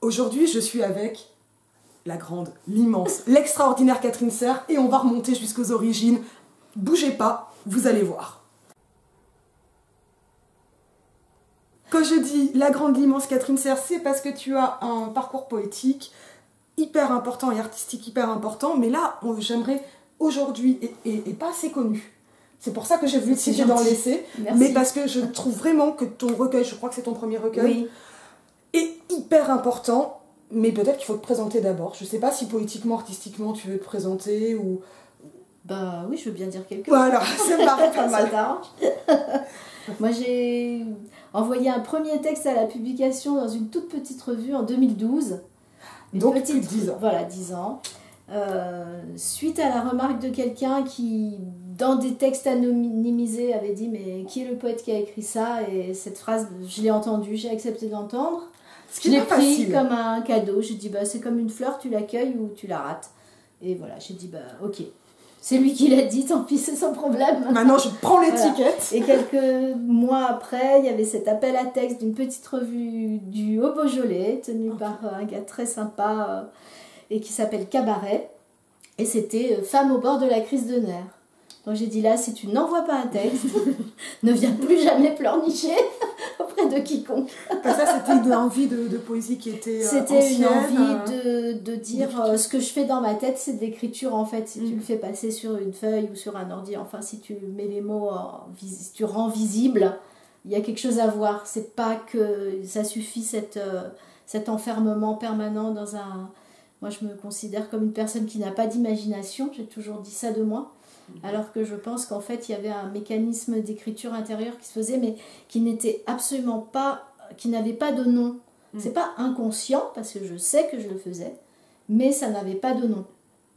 Aujourd'hui, je suis avec la grande, l'immense, l'extraordinaire Catherine Serre et on va remonter jusqu'aux origines. Bougez pas, vous allez voir. Quand je dis la grande, l'immense Catherine Serre, c'est parce que tu as un parcours poétique hyper important et artistique hyper important, mais là, j'aimerais aujourd'hui, et pas assez connu. C'est pour ça que j'ai voulu te citer dans l'essai, mais parce que je trouve vraiment que ton recueil, je crois que c'est ton premier recueil, est hyper important, mais peut-être qu'il faut te présenter d'abord. Je sais pas si poétiquement, artistiquement, tu veux te présenter ou... Bah oui, je veux bien dire quelque chose. Voilà, c'est marrant, pas mal. Ça t'arrange. Moi, j'ai envoyé un premier texte à la publication dans une toute petite revue en 2012. Donc, plus de 10 ans. Voilà, 10 ans. Suite à la remarque de quelqu'un qui, dans des textes anonymisés, avait dit « Mais qui est le poète qui a écrit ça ?» Et cette phrase, je l'ai entendue, j'ai accepté d'entendre. Je l'ai pris comme un cadeau. J'ai dit bah, « C'est comme une fleur, tu l'accueilles ou tu la rates. » Et voilà, j'ai dit bah, « Ok. » C'est lui qui l'a dit, tant pis, c'est son problème. Maintenant, je prends l'étiquette. Voilà. Et quelques mois après, il y avait cet appel à texte d'une petite revue du Haut-Beaujolais, tenue par un gars très sympa et qui s'appelle Cabaret. Et c'était Femme au bord de la crise de nerfs. Donc j'ai dit là, si tu n'envoies pas un texte, ne viens plus jamais pleurnicher auprès de quiconque. Ça, c'était une envie de poésie qui était C'était une envie de dire ce que je fais dans ma tête, c'est de l'écriture en fait. Si tu le fais passer sur une feuille ou sur un ordi, enfin si tu mets les mots, si tu rends visible, il y a quelque chose à voir. C'est pas que ça suffit cet enfermement permanent dans un... Moi je me considère comme une personne qui n'a pas d'imagination, j'ai toujours dit ça de moi. Alors que je pense qu'en fait il y avait un mécanisme d'écriture intérieure qui se faisait mais qui n'était absolument pas, qui n'avait pas de nom. C'est pas inconscient parce que je sais que je le faisais, mais ça n'avait pas de nom.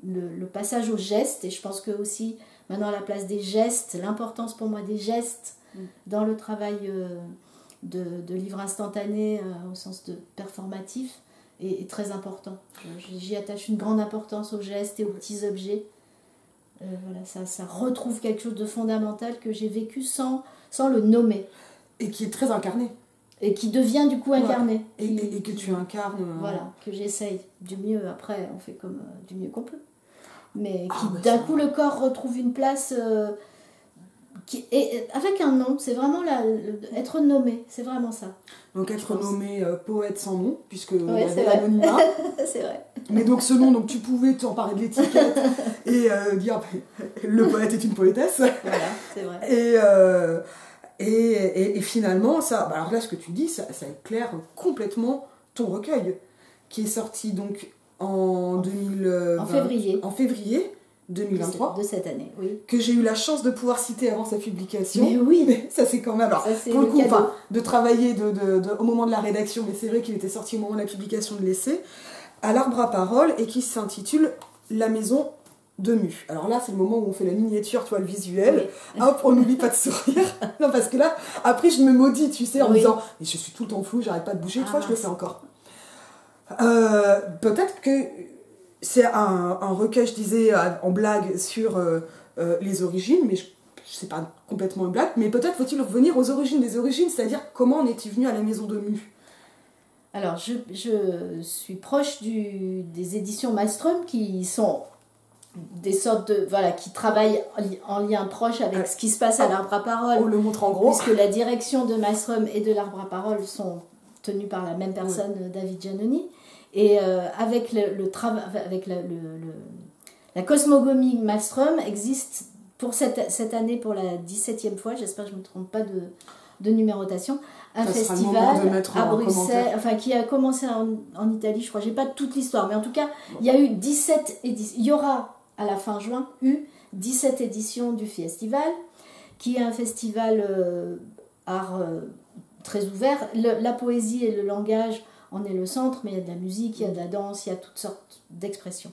Le passage au geste, et je pense que aussi maintenant la place des gestes, l'importance pour moi des gestes dans le travail de livre instantané au sens de performatif est très important. J'y attache une grande importance aux gestes et aux petits objets. Voilà, ça retrouve quelque chose de fondamental que j'ai vécu sans le nommer. Et qui est très incarné. Et qui devient du coup incarné. Ouais. Et que tu incarnes. Voilà, que j'essaye du mieux. Après, on fait comme du mieux qu'on peut. Mais qui d'un coup, le corps retrouve une place avec un nom. C'est vraiment être nommé. C'est vraiment ça. Donc être nommé poète sans nom, puisque ouais, il y avait l'anonymat. C'est vrai. Mais donc ce nom, donc tu pouvais t'emparer de l'étiquette et dire le poète est une poétesse. Voilà, c'est vrai. Et finalement, ça, alors là ce que tu dis, ça éclaire complètement ton recueil, qui est sorti donc en février 2023. De cette année, oui. Que j'ai eu la chance de pouvoir citer avant sa publication. Mais oui. Mais ça c'est quand même, alors ça, pour le coup, enfin, de travailler au moment de la rédaction, mais c'est vrai qu'il était sorti au moment de la publication de l'essai, à l'Arbre à Parole, et qui s'intitule La Maison de Mu. Alors là, c'est le moment où on fait la miniature, tu vois, le visuel. Oui. Hop, on n'oublie pas de sourire. Non, parce que là, après, je me maudis, tu sais, en me disant, mais je suis tout le temps flou, j'arrête pas de bouger. Une fois, je le fais encore. Peut-être que c'est un recueil, je disais, en blague sur les origines, mais c'est pas complètement une blague, mais peut-être faut-il revenir aux origines des origines, c'est-à-dire comment en es-tu venu à la Maison de Mu? Alors, je suis proche des éditions Malmström qui sont des sortes de... Voilà, qui travaillent en lien proche avec ce qui se passe à l'Arbre à Parole. On le montre en gros. Puisque la direction de Malmström et de l'Arbre à Parole sont tenues par la même personne, David Giannoni. Et avec la cosmogonie Malmström existe pour cette année, pour la 17e fois, j'espère que je ne me trompe pas de numérotation, un festival à Bruxelles, enfin qui a commencé en Italie, je crois. J'ai pas toute l'histoire, mais en tout cas, il y a eu 17 éditions. Il y aura à la fin juin 17 éditions du festival, qui est un festival art très ouvert. La poésie et le langage en est le centre, mais il y a de la musique, il y a de la danse, il y a toutes sortes d'expressions.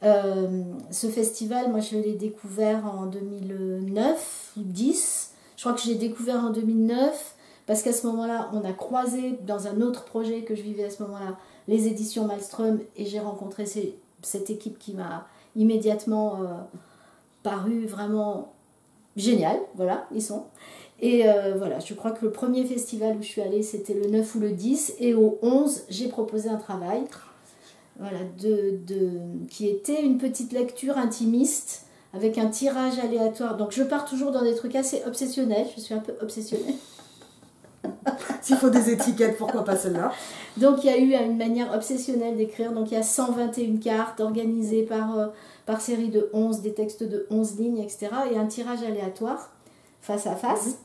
Ce festival, moi je l'ai découvert en 2009 ou 2010. Je crois que je l'ai découvert en 2009 parce qu'à ce moment-là, on a croisé dans un autre projet que je vivais à ce moment-là, les éditions Malmström, et j'ai rencontré cette équipe qui m'a immédiatement paru vraiment génial, voilà, ils sont. Et voilà, je crois que le premier festival où je suis allée, c'était le 9 ou le 10, et au 11, j'ai proposé un travail, voilà, qui était une petite lecture intimiste, avec un tirage aléatoire. Donc je pars toujours dans des trucs assez obsessionnels, je suis un peu obsessionnelle. S'il faut des étiquettes, pourquoi pas celle-là? Donc il y a eu une manière obsessionnelle d'écrire, donc il y a 121 cartes organisées par série de 11, des textes de 11 lignes, etc. Et un tirage aléatoire, face à face.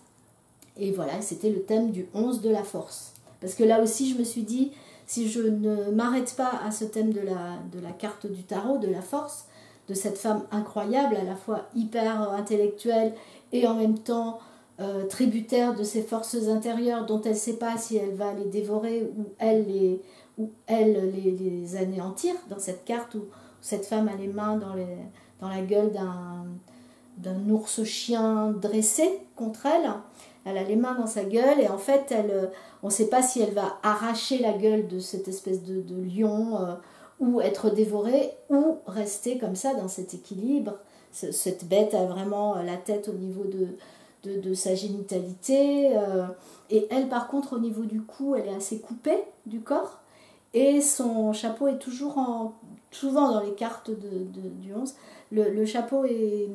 Et voilà, c'était le thème du 11 de la force. Parce que là aussi, je me suis dit, si je ne m'arrête pas à ce thème de la carte du tarot, de la force, de cette femme incroyable, à la fois hyper intellectuelle et en même temps tributaire de ses forces intérieures dont elle ne sait pas si elle va les dévorer ou elle les anéantir, dans cette carte où cette femme a les mains dans la gueule d'un ours chien dressé contre elle. Elle a les mains dans sa gueule et en fait, on ne sait pas si elle va arracher la gueule de cette espèce de lion ou être dévorée ou rester comme ça dans cet équilibre. Cette bête a vraiment la tête au niveau de sa génitalité et elle, par contre, au niveau du cou, elle est assez coupée du corps et son chapeau est toujours souvent dans les cartes du 11, le chapeau est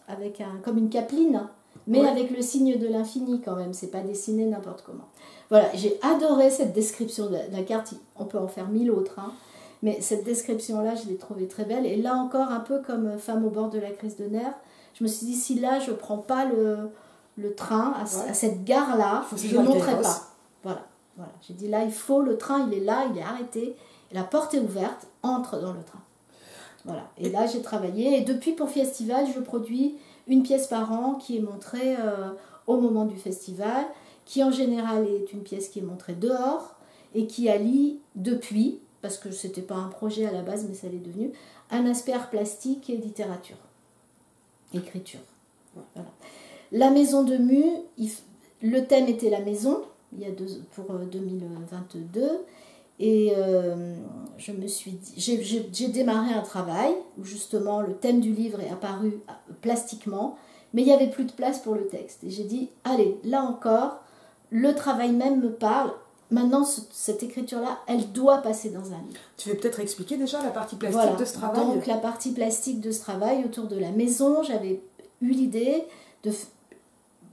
avec comme une capeline, mais ouais, avec le signe de l'infini quand même, c'est pas dessiné n'importe comment. Voilà, j'ai adoré cette description de la carte, on peut en faire 1000 autres, hein, mais cette description-là, je l'ai trouvée très belle. Et là encore, un peu comme Femme au bord de la crise de nerfs, je me suis dit, si là, je ne prends pas le train à cette gare-là, je ne monterai pas. Voilà. J'ai dit, là, il faut, le train, il est là, il est arrêté, la porte est ouverte, entre dans le train. Voilà. Et là, j'ai travaillé. Et depuis, pour Festival, je produis une pièce par an qui est montrée au moment du festival, qui en général est une pièce qui est montrée dehors et qui allie depuis, parce que ce n'était pas un projet à la base, mais ça l'est devenu, un aspect art plastique et littérature, écriture. Voilà. La maison de Mu, le thème était la maison, pour 2022, et je me suis dit, j'ai démarré un travail où justement le thème du livre est apparu plastiquement, mais il n'y avait plus de place pour le texte. Et j'ai dit, allez, là encore, le travail même me parle. Maintenant, cette écriture-là, elle doit passer dans un livre. Tu veux peut-être expliquer déjà la partie plastique de ce travail? Donc, la partie plastique de ce travail autour de la maison, j'avais eu l'idée de...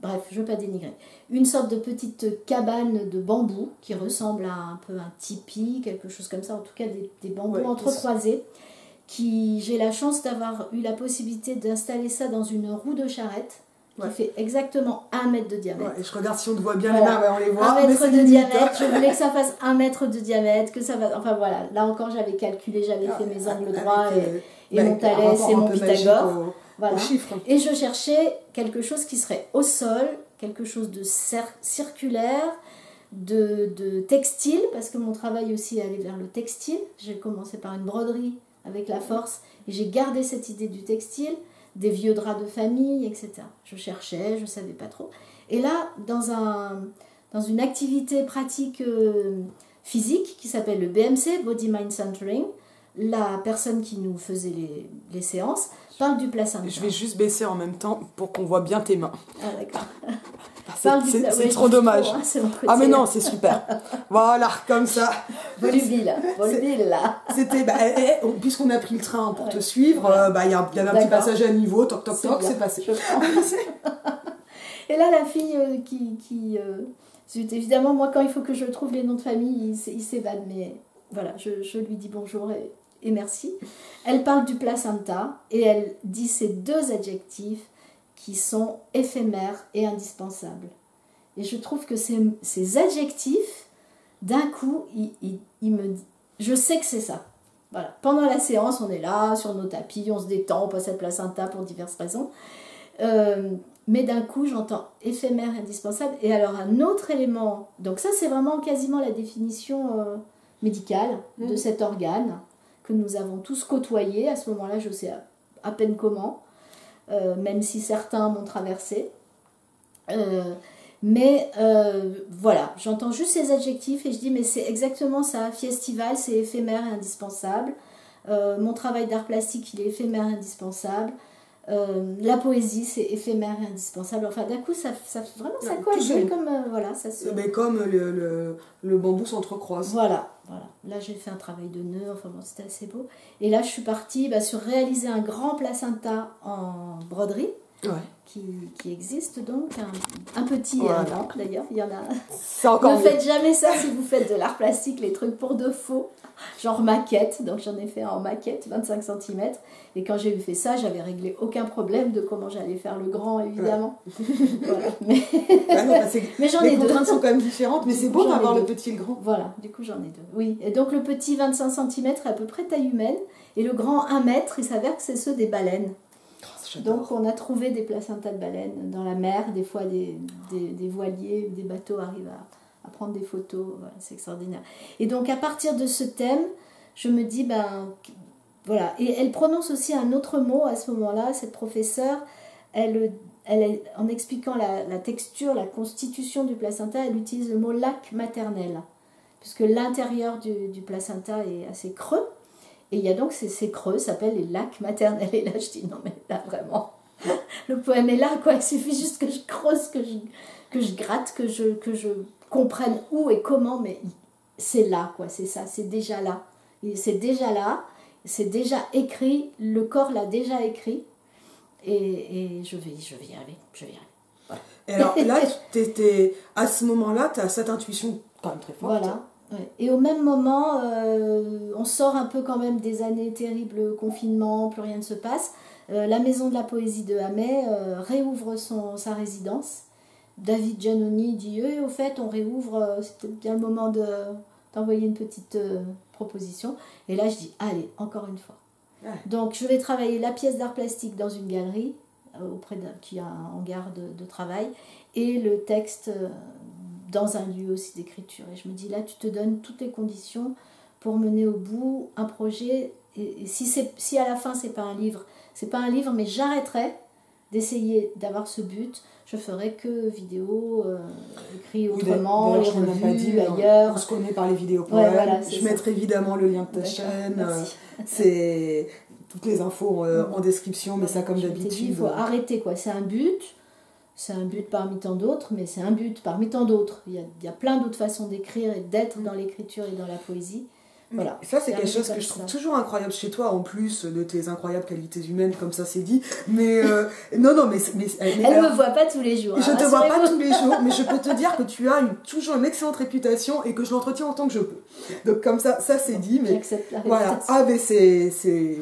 Bref, je ne veux pas dénigrer. Une sorte de petite cabane de bambou qui ressemble à un peu un tipi, quelque chose comme ça, en tout cas des bambous entrecroisés. J'ai la chance d'avoir eu la possibilité d'installer ça dans une roue de charrette. Qui fait exactement 1 mètre de diamètre. Et je regarde si on te voit bien les mains, on les voit. 1 mètre de diamètre, je voulais que ça fasse 1 mètre de diamètre, que ça va... Enfin voilà, là encore j'avais calculé, j'avais fait mes angles droits et mon Thalès et mon Pythagore. Voilà. Et je cherchais quelque chose qui serait au sol, quelque chose de circulaire, de textile, parce que mon travail aussi est allé vers le textile. J'ai commencé par une broderie avec la force et j'ai gardé cette idée du textile, des vieux draps de famille, etc. Je cherchais, je ne savais pas trop. Et là, dans une activité pratique physique qui s'appelle le BMC, Body Mind Centering, la personne qui nous faisait les séances parle du placenta. Je vais juste baisser en même temps pour qu'on voit bien tes mains. Ah d'accord. C'est trop dommage. Trop, hein, ah mais non, c'est super. Voilà, comme ça. Volubile là. C'était, puisqu'on a pris le train pour te suivre, il y avait un petit passage à niveau, toc toc toc, c'est passé. Et là, la fille évidemment, moi quand il faut que je trouve les noms de famille, il s'évade, mais voilà, je lui dis bonjour et merci. Elle parle du placenta et elle dit ces 2 adjectifs qui sont éphémères et indispensables. Et je trouve que ces adjectifs, d'un coup, je sais que c'est ça. Voilà. Pendant la séance, on est là, sur nos tapis, on se détend, on passe à placenta pour diverses raisons. Mais d'un coup, j'entends éphémère et indispensable. Et alors, un autre élément, donc ça, c'est vraiment quasiment la définition médicale de cet organe que nous avons tous côtoyé. À ce moment-là, je sais à peine comment. Même si certains m'ont traversé. Voilà, j'entends juste ces adjectifs et je dis mais c'est exactement ça, festival, c'est éphémère et indispensable. Mon travail d'art plastique, il est éphémère et indispensable. La poésie, c'est éphémère et indispensable. Enfin, d'un coup, vraiment, ça colle comme... voilà, ça se... Mais comme le bambou s'entrecroise. Voilà. Là, j'ai fait un travail de nœud, enfin bon, c'était assez beau. Et là, je suis partie sur réaliser un grand placenta en broderie. Qui existe donc, un petit et un grand d'ailleurs, il y en a. Ne faites jamais ça si vous faites de l'art plastique, les trucs pour de faux, genre maquette, donc j'en ai fait en maquette 25 cm, et quand j'ai fait ça, j'avais réglé aucun problème de comment j'allais faire le grand évidemment. Voilà. Mais, mais j'en ai deux. Les contraintes sont quand même différentes, mais c'est beau d'avoir le petit et le grand. Voilà, du coup j'en ai deux. Oui, et donc le petit 25 cm est à peu près taille humaine, et le grand 1 mètre, il s'avère que c'est ceux des baleines. Donc on a trouvé des placentas de baleines dans la mer, des fois des voiliers, des bateaux arrivent à prendre des photos, voilà, c'est extraordinaire. Et donc à partir de ce thème, je me dis, voilà, et elle prononce aussi un autre mot à ce moment-là, cette professeure, en expliquant la texture, la constitution du placenta, elle utilise le mot lac maternel, puisque l'intérieur du placenta est assez creux. Et il y a donc ces creux, s'appellent les lacs maternels. Et là, je dis, non, mais là, vraiment, le poème est là, quoi. Il suffit juste que je creuse, que je gratte, que je comprenne où et comment, mais c'est là, quoi. C'est ça, c'est déjà là. C'est déjà là, c'est déjà écrit, le corps l'a déjà écrit. Et je vais y arriver, Voilà. Et alors là, à ce moment-là, tu as cette intuition quand même très forte. Voilà. Ouais. Et au même moment, on sort un peu quand même des années terribles, confinement, plus rien ne se passe. La Maison de la Poésie de Hamay réouvre sa résidence. David Giannoni dit au fait, on réouvre, c'est peut-être bien le moment d'envoyer une petite proposition. Et là, je dis allez, encore une fois. Ouais. Donc, je vais travailler la pièce d'art plastique dans une galerie qui a un hangar de travail et le texte dans un lieu aussi d'écriture. Et je me dis, là, tu te donnes toutes les conditions pour mener au bout un projet. Et si à la fin, c'est pas un livre, mais j'arrêterai d'essayer d'avoir ce but. Je ferai que vidéo, écrit autrement, les revues, ailleurs. On se connaît par les vidéos poèmes. Voilà, je mettrai évidemment le lien de ta chaîne. C'est toutes les infos en description, mais ça comme d'habitude. Il faut arrêter, quoi. C'est un but. C'est un but parmi tant d'autres, mais c'est un but parmi tant d'autres. Il y a plein d'autres façons d'écrire et d'être dans l'écriture et dans la poésie. Voilà. Ça, c'est quelque chose que je trouve toujours incroyable chez toi, en plus de tes incroyables qualités humaines, comme ça c'est dit. Mais non, mais elle ne me voit pas tous les jours. Je ne te vois pas tous les jours, mais je peux te dire que tu as toujours une excellente réputation et que je l'entretiens autant que je peux. Donc comme ça c'est dit. Mais j'accepte la réputation. Voilà. Ah, mais c'est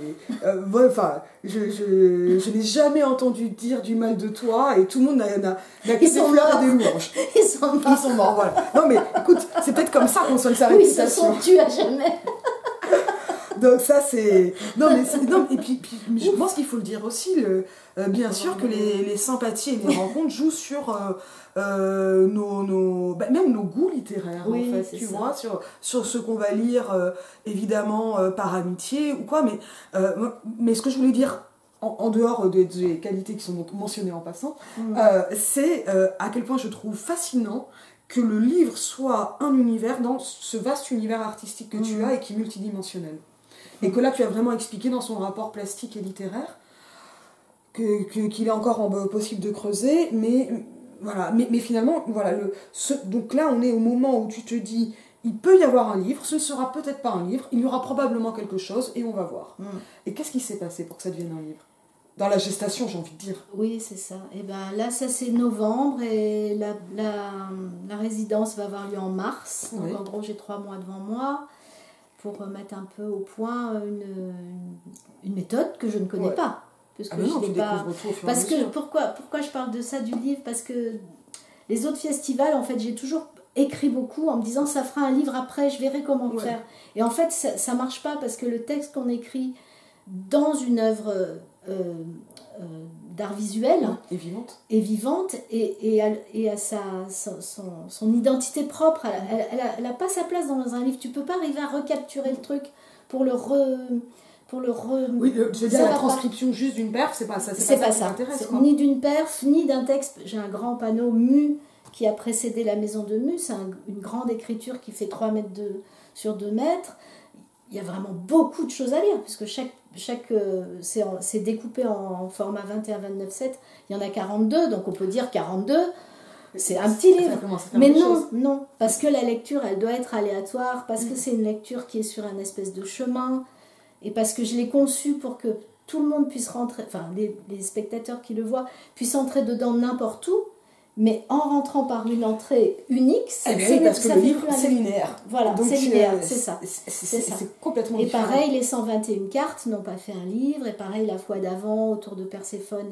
enfin, je n'ai jamais entendu dire du mal de toi et tout le monde n'a que des fleurs et des louanges. Ils sont morts, voilà. Non mais écoute, c'est peut-être comme ça qu'on soigne sa réputation. Oui, ils se sont tués à jamais. Donc ça c'est... Non, et puis je pense qu'il faut le dire aussi, bien sûr que les sympathies et les rencontres jouent sur même nos goûts littéraires, oui, en fait, tu vois, sur ce qu'on va lire, évidemment, par amitié ou quoi, mais ce que je voulais dire, en dehors des qualités qui sont mentionnées en passant, c'est à quel point je trouve fascinant que le livre soit un univers dans ce vaste univers artistique que tu as et qui est multidimensionnel. Et que là, tu as vraiment expliqué dans son rapport plastique et littéraire qu'il est encore possible de creuser, mais voilà. Mais finalement, voilà. Donc là, on est au moment où tu te dis, il peut y avoir un livre, ce ne sera peut-être pas un livre, il y aura probablement quelque chose, et on va voir. Et qu'est-ce qui s'est passé pour que ça devienne un livre ? Dans la gestation, j'ai envie de dire. Oui, c'est ça. Et ben là, ça c'est novembre, et la résidence va avoir lieu en mars. Donc en gros, j'ai 3 mois devant moi pour mettre un peu au point une méthode que je ne connais pas. Parce que je pas... Parce que pourquoi je parle de ça, du livre ? Parce que les autres festivals, en fait, j'ai toujours écrit beaucoup en me disant ça fera un livre après, je verrai comment faire. Et en fait, ça marche pas, parce que le texte qu'on écrit dans une œuvre d'art visuel est vivante et a son identité propre. Elle a pas sa place dans un livre. Tu peux pas arriver à recapturer le truc pour le oui, je veux dire, la transcription juste d'une perf, c'est pas ça qui m'intéresse. Ni d'une perf, ni d'un texte. J'ai un grand panneau Mu qui a précédé la maison de Mu. C'est une grande écriture qui fait 3 mètres sur 2 mètres. il y a vraiment beaucoup de choses à lire, puisque c'est découpé en format 21-29-7, il y en a 42, donc on peut dire 42, c'est un petit livre. Mais non, parce que la lecture, elle doit être aléatoire, parce que c'est une lecture qui est sur un espèce de chemin, et parce que je l'ai conçue pour que tout le monde puisse rentrer, enfin les spectateurs qui le voient, puissent entrer dedans n'importe où, mais en rentrant par une entrée unique, parce que le livre, c'est linéaire. Voilà, c'est linéaire, c'est ça. C'est complètement différent. différent. Et pareil, les 121 cartes n'ont pas fait un livre, et pareil, la fois d'avant, autour de Perséphone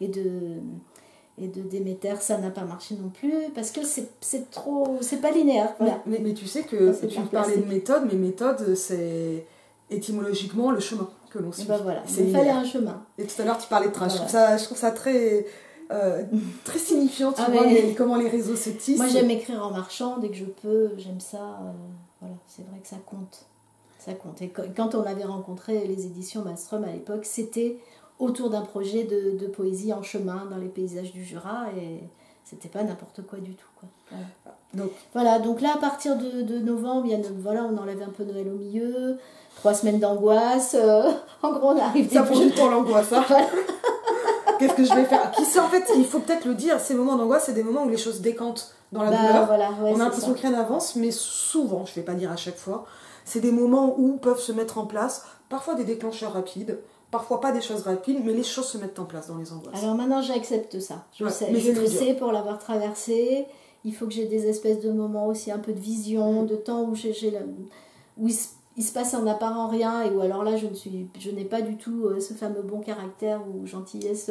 et de Déméter, ça n'a pas marché non plus, parce que c'est pas linéaire. Voilà. Mais tu sais que tu parlais de méthode, mais méthode, c'est étymologiquement le chemin que l'on suit. Ben voilà, il fallait un chemin. Et tout à l'heure, tu parlais de trace. Voilà. Je trouve ça très... très signifiant, tu vois, comment les réseaux se tissent. Moi, j'aime écrire en marchant dès que je peux, j'aime ça. Voilà, c'est vrai que ça compte. Ça compte. Et quand on avait rencontré les éditions Malmström à l'époque, c'était autour d'un projet de poésie en chemin dans les paysages du Jura, et c'était pas n'importe quoi du tout, quoi. Voilà. Donc là, à partir de novembre, on enlève un peu Noël au milieu, 3 semaines d'angoisse. En gros, on arrive... Ça prend du temps, l'angoisse, hein. Voilà. Qu'est-ce que je vais faire? Qui sait, en fait, il faut peut-être le dire, ces moments d'angoisse, c'est des moments où les choses décantent dans la douleur. Voilà, on a l'impression que rien n'avance, mais souvent, je ne vais pas dire à chaque fois, c'est des moments où peuvent se mettre en place, parfois des déclencheurs rapides, parfois pas des choses rapides, mais les choses se mettent en place dans les angoisses. Alors maintenant, j'accepte ça. Je le sais pour l'avoir traversé. Il faut que j'ai des espèces de moments aussi, un peu de vision, de temps où il se passe en apparent rien, et où alors là je n'ai pas du tout ce fameux bon caractère ou gentillesse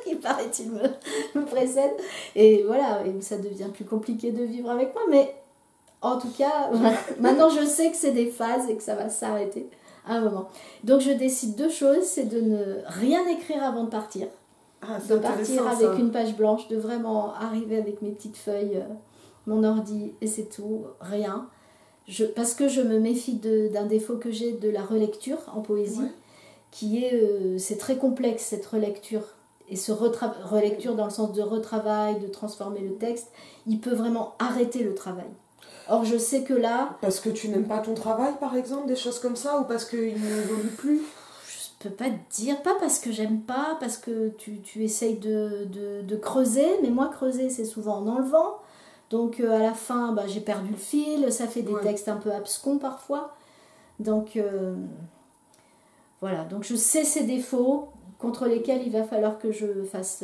qui paraît-il me précède, et voilà, et ça devient plus compliqué de vivre avec moi, mais en tout cas maintenant je sais que c'est des phases et que ça va s'arrêter à un moment. Donc je décide 2 choses, c'est de ne rien écrire avant de partir, de partir avec une page blanche, de vraiment arriver avec mes petites feuilles, mon ordi, et c'est tout, rien. Parce que je me méfie d'un défaut que j'ai de la relecture en poésie, qui est, c'est très complexe cette relecture, et ce relecture dans le sens de retravail, de transformer le texte, il peut vraiment arrêter le travail. Or je sais que là... Parce que tu n'aimes pas ton travail, par exemple, des choses comme ça, ou parce qu'il n'évolue plus? Je peux pas te dire, pas parce que j'aime pas, parce que tu essayes de creuser, mais moi creuser c'est souvent en enlevant. Donc à la fin, j'ai perdu le fil, ça fait des textes un peu abscons parfois. Donc voilà, donc je sais ces défauts contre lesquels il va falloir que je fasse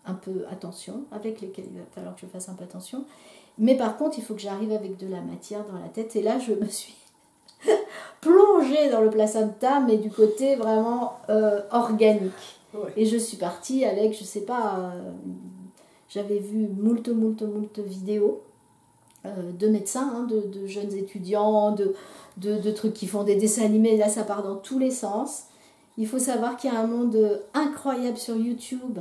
un peu attention, avec lesquels il va falloir que je fasse un peu attention. Mais par contre, il faut que j'arrive avec de la matière dans la tête. Et là, je me suis plongée dans le placenta, mais du côté vraiment organique. Ouais. Et je suis partie avec, je sais pas... J'avais vu moult vidéos de médecins, de jeunes étudiants, de trucs qui font des dessins animés. Là, ça part dans tous les sens. Il faut savoir qu'il y a un monde incroyable sur YouTube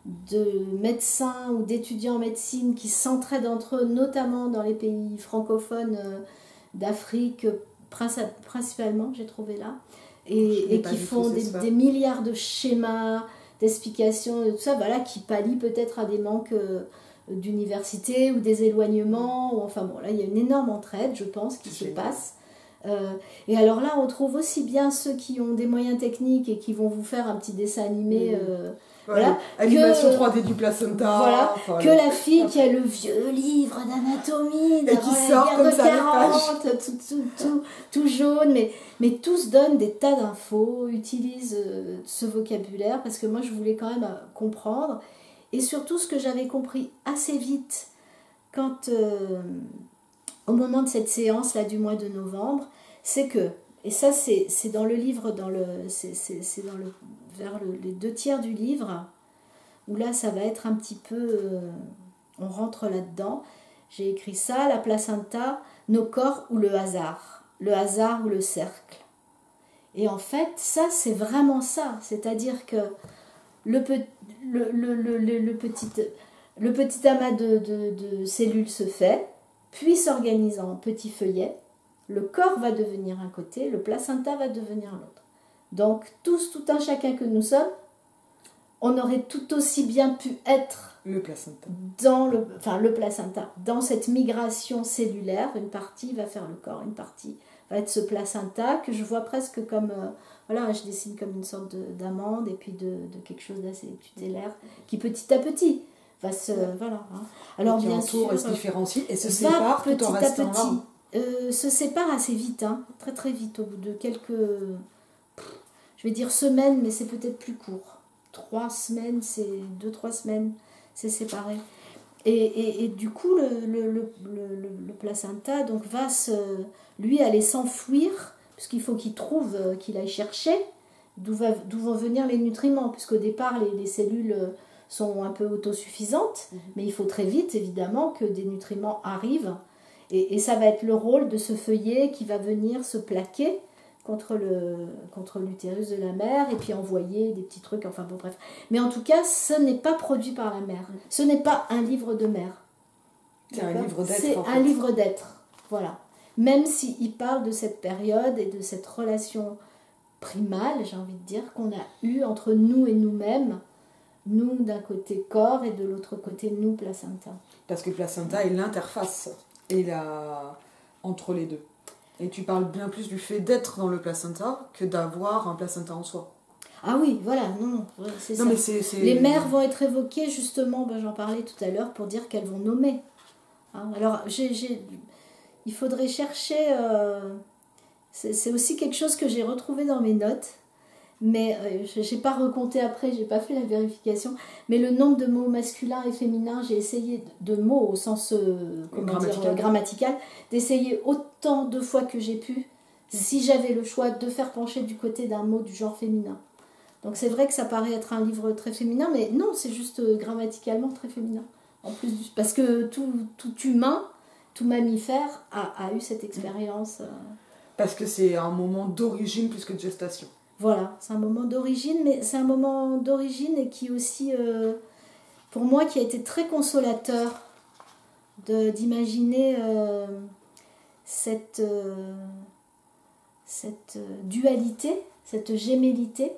de médecins ou d'étudiants en médecine qui s'entraident entre eux, notamment dans les pays francophones d'Afrique, principalement, j'ai trouvé là. Et qui font des milliards de schémas, d'explications, tout ça, voilà, qui pallie peut-être à des manques d'université ou des éloignements, ou enfin bon, là il y a une énorme entraide, je pense, qui se passe. Et alors là, on trouve aussi bien ceux qui ont des moyens techniques et qui vont vous faire un petit dessin animé, voilà, animation 3D du placenta, voilà, que la fille qui a le vieux livre d'anatomie et qui sort comme ça 40, tout jaune, mais tous donnent des tas d'infos, utilisent ce vocabulaire, parce que moi je voulais quand même comprendre, et surtout ce que j'avais compris assez vite quand au moment de cette séance là du mois de novembre, c'est que, et ça c'est dans le livre, c'est vers les 2/3 du livre, où là ça va être un petit peu, on rentre là-dedans. J'ai écrit ça, la placenta, nos corps ou le hasard ou le cercle. Et en fait, ça c'est vraiment ça, c'est-à-dire que le petit amas de cellules se fait, puis s'organise en petits feuillets, le corps va devenir un côté, le placenta va devenir l'autre. Donc tous, tout un chacun que nous sommes, on aurait tout aussi bien pu être le placenta. Dans le placenta, dans cette migration cellulaire. Une partie va faire le corps, une partie va être ce placenta que je vois presque comme, voilà, je dessine comme une sorte d'amande et puis de quelque chose d'assez tutélaire qui petit à petit va se, voilà. Hein. Alors bien sûr, et se différencie et se sépare tout en restant là. Se sépare assez vite, hein, très très vite, au bout de quelques, je vais dire semaines, mais c'est peut-être plus court. 3 semaines, c'est 2-3 semaines, c'est séparé. Et du coup, le placenta donc, va lui aller s'enfouir, puisqu'il faut qu'il trouve, qu'il aille chercher d'où vont venir les nutriments, puisqu'au départ, les cellules sont un peu autosuffisantes, mais il faut très vite, évidemment, que des nutriments arrivent. Et ça va être le rôle de ce feuillet qui va venir se plaquer contre l'utérus de la mère et puis envoyer des petits trucs, enfin bon bref. Mais en tout cas, ce n'est pas produit par la mère. Ce n'est pas un livre de mère. C'est un livre d'être. C'est un livre d'être, voilà. Même s'il parle de cette période et de cette relation primale, j'ai envie de dire, qu'on a eue entre nous et nous-mêmes, nous d'un côté corps et de l'autre côté nous placenta. Parce que placenta est l'interface entre les deux. Et tu parles bien plus du fait d'être dans le placenta que d'avoir un placenta en soi. Ah oui, voilà, non, c'est ça. Mais les mères vont être évoquées justement, j'en parlais tout à l'heure, pour dire qu'elles vont nommer. Hein, alors, il faudrait chercher, c'est aussi quelque chose que j'ai retrouvé dans mes notes, mais je n'ai pas recompté après, j'ai pas fait la vérification, mais le nombre de mots masculins et féminins, j'ai essayé de mots au sens grammatical, d'essayer autant de fois que j'ai pu, si j'avais le choix de faire pencher du côté d'un mot du genre féminin. Donc c'est vrai que ça paraît être un livre très féminin, mais non, c'est juste grammaticalement très féminin. En plus, parce que tout humain, tout mammifère a eu cette expérience. Parce que c'est un moment d'origine plus que de gestation. Voilà, c'est un moment d'origine, mais c'est un moment d'origine et qui aussi, pour moi, qui a été très consolateur d'imaginer cette dualité, cette gémellité.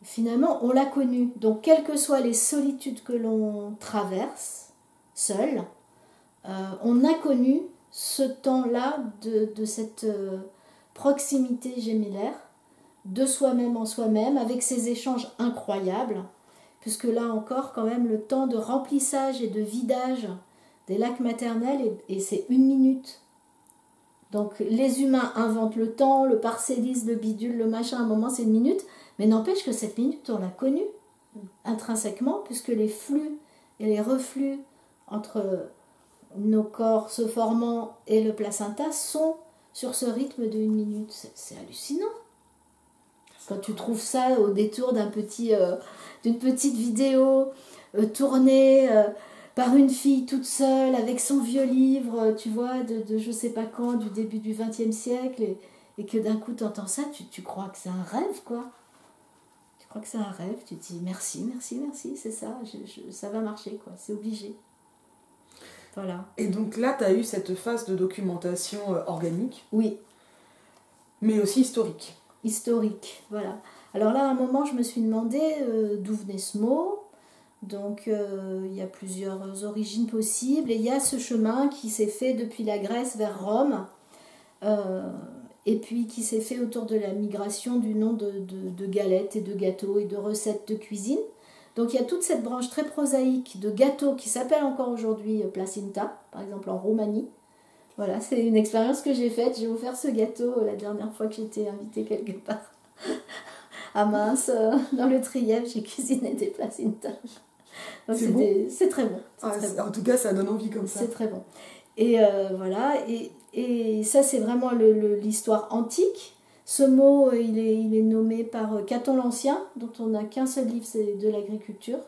Finalement, on l'a connue. Donc, quelles que soient les solitudes que l'on traverse, seul, on a connu ce temps-là de cette proximité gémellaire, de soi-même en soi-même, avec ces échanges incroyables, puisque là encore, quand même, le temps de remplissage et de vidage des lacs maternels, et c'est 1 minute. Donc, les humains inventent le temps, le parcellisent, le bidule, le machin, à un moment, c'est 1 minute, mais n'empêche que cette minute, on l'a connue intrinsèquement, puisque les flux et les reflux entre nos corps se formant et le placenta sont sur ce rythme de 1 minute. C'est hallucinant. Quand tu trouves ça au détour d'une petite vidéo tournée par une fille toute seule avec son vieux livre, tu vois, de je sais pas quand, du début du XXe siècle, et que d'un coup tu entends ça, tu crois que c'est un rêve, quoi. Tu crois que c'est un rêve, tu te dis merci, c'est ça, ça va marcher, quoi, c'est obligé. Voilà. Et donc là, tu as eu cette phase de documentation organique. Oui. Mais aussi historique. Historique, voilà. Alors là, à un moment, je me suis demandé d'où venait ce mot. Donc, il y a plusieurs origines possibles. Et il y a ce chemin qui s'est fait depuis la Grèce vers Rome. Et puis qui s'est fait autour de la migration du nom de galettes et de gâteaux et de recettes de cuisine. Donc, il y a toute cette branche très prosaïque de gâteaux qui s'appelle encore aujourd'hui placinta, par exemple en Roumanie. Voilà, c'est une expérience que j'ai faite. J'ai offert ce gâteau la dernière fois que j'étais invitée quelque part. À Mince, dans le Trièves, j'ai cuisiné des placintas. Donc c'est très bon. Très bon. En tout cas, ça donne envie comme ça. C'est très bon. Et voilà, et ça c'est vraiment l'histoire antique. Ce mot, il est nommé par Caton l'Ancien, dont on n'a qu'un seul livre, c'est de l'agriculture.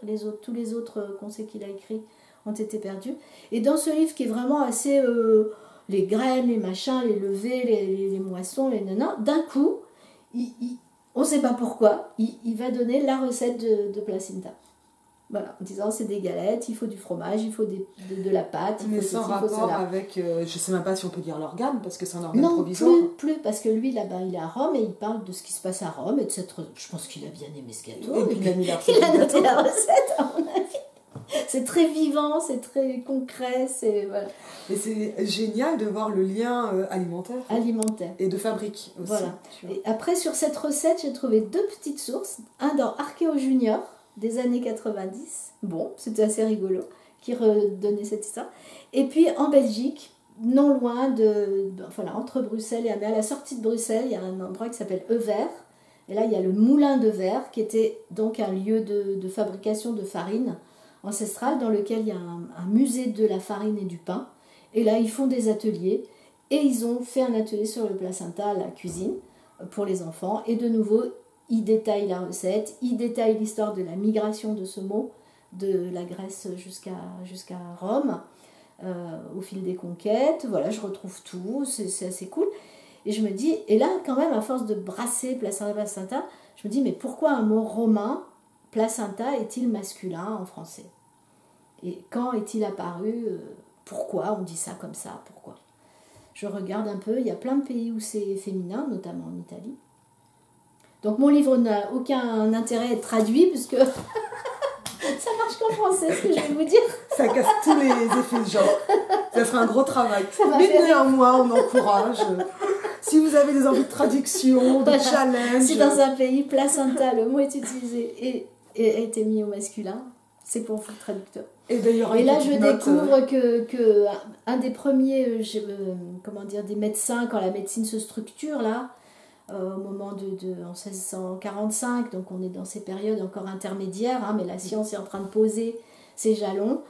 Tous les autres qu'on sait qu'il a écrits ont été perdus. Et dans ce livre qui est vraiment assez... les graines, les machins, les levées, les moissons, les nanas, d'un coup, on ne sait pas pourquoi, il va donner la recette de placenta. Voilà, en disant c'est des galettes, il faut du fromage, il faut de la pâte, il mais faut sans ceci, il faut rapport cela. avec, je sais même pas si on peut dire l'organe, parce que c'est un organe Non, provisoire. plus, parce que lui, là-bas, il est à Rome et il parle de ce qui se passe à Rome et de cette... Je pense qu'il a bien aimé ce gâteau. Et puis il a mis la recette Il a du noté gâteau. la recette, à mon avis. C'est très vivant, c'est très concret, c'est voilà, Et c'est génial de voir le lien alimentaire alimentaire. et de fabrique aussi. Voilà. tu vois. Et après, sur cette recette, j'ai trouvé 2 petites sources. Un dans Archéo Junior, des années 90. Bon, c'était assez rigolo, qui redonnait cette histoire. Et puis en Belgique, non loin voilà, entre Bruxelles et Amiens, à la sortie de Bruxelles, il y a un endroit qui s'appelle Evert. Et là, il y a le moulin de verre, qui était donc un lieu de fabrication de farine ancestrale, dans lequel il y a un musée de la farine et du pain. Et là, ils font des ateliers. Et ils ont fait un atelier sur le placenta, la cuisine, pour les enfants. Et de nouveau, ils détaillent la recette, ils détaillent l'histoire de la migration de ce mot, de la Grèce jusqu'à Rome, au fil des conquêtes. Voilà, je retrouve tout, c'est assez cool. Et je me dis, et là, quand même, à force de brasser placenta, je me dis, mais pourquoi un mot romain, placenta, est-il masculin en français? Et quand est-il apparu? Pourquoi on dit ça comme ça? Pourquoi? Je regarde un peu, il y a plein de pays où c'est féminin, notamment en Italie. Donc mon livre n'a aucun intérêt à être traduit, puisque ça marche qu'en français, ce que je vais vous dire. Ça casse tous les effets de genre. Ça fera un gros travail. Ça va Mais faire néanmoins, on encourage. Si vous avez des envies de traduction, de Voilà. challenge. Si dans un pays, placenta, le mot est utilisé et a été mis au masculin, c'est pour vous, traducteur. Et d'ailleurs, Et là, je découvre que un des premiers, des médecins, quand la médecine se structure, là, au moment en 1645, donc on est dans ces périodes encore intermédiaires, hein, mais la science est en train de poser ses jalons.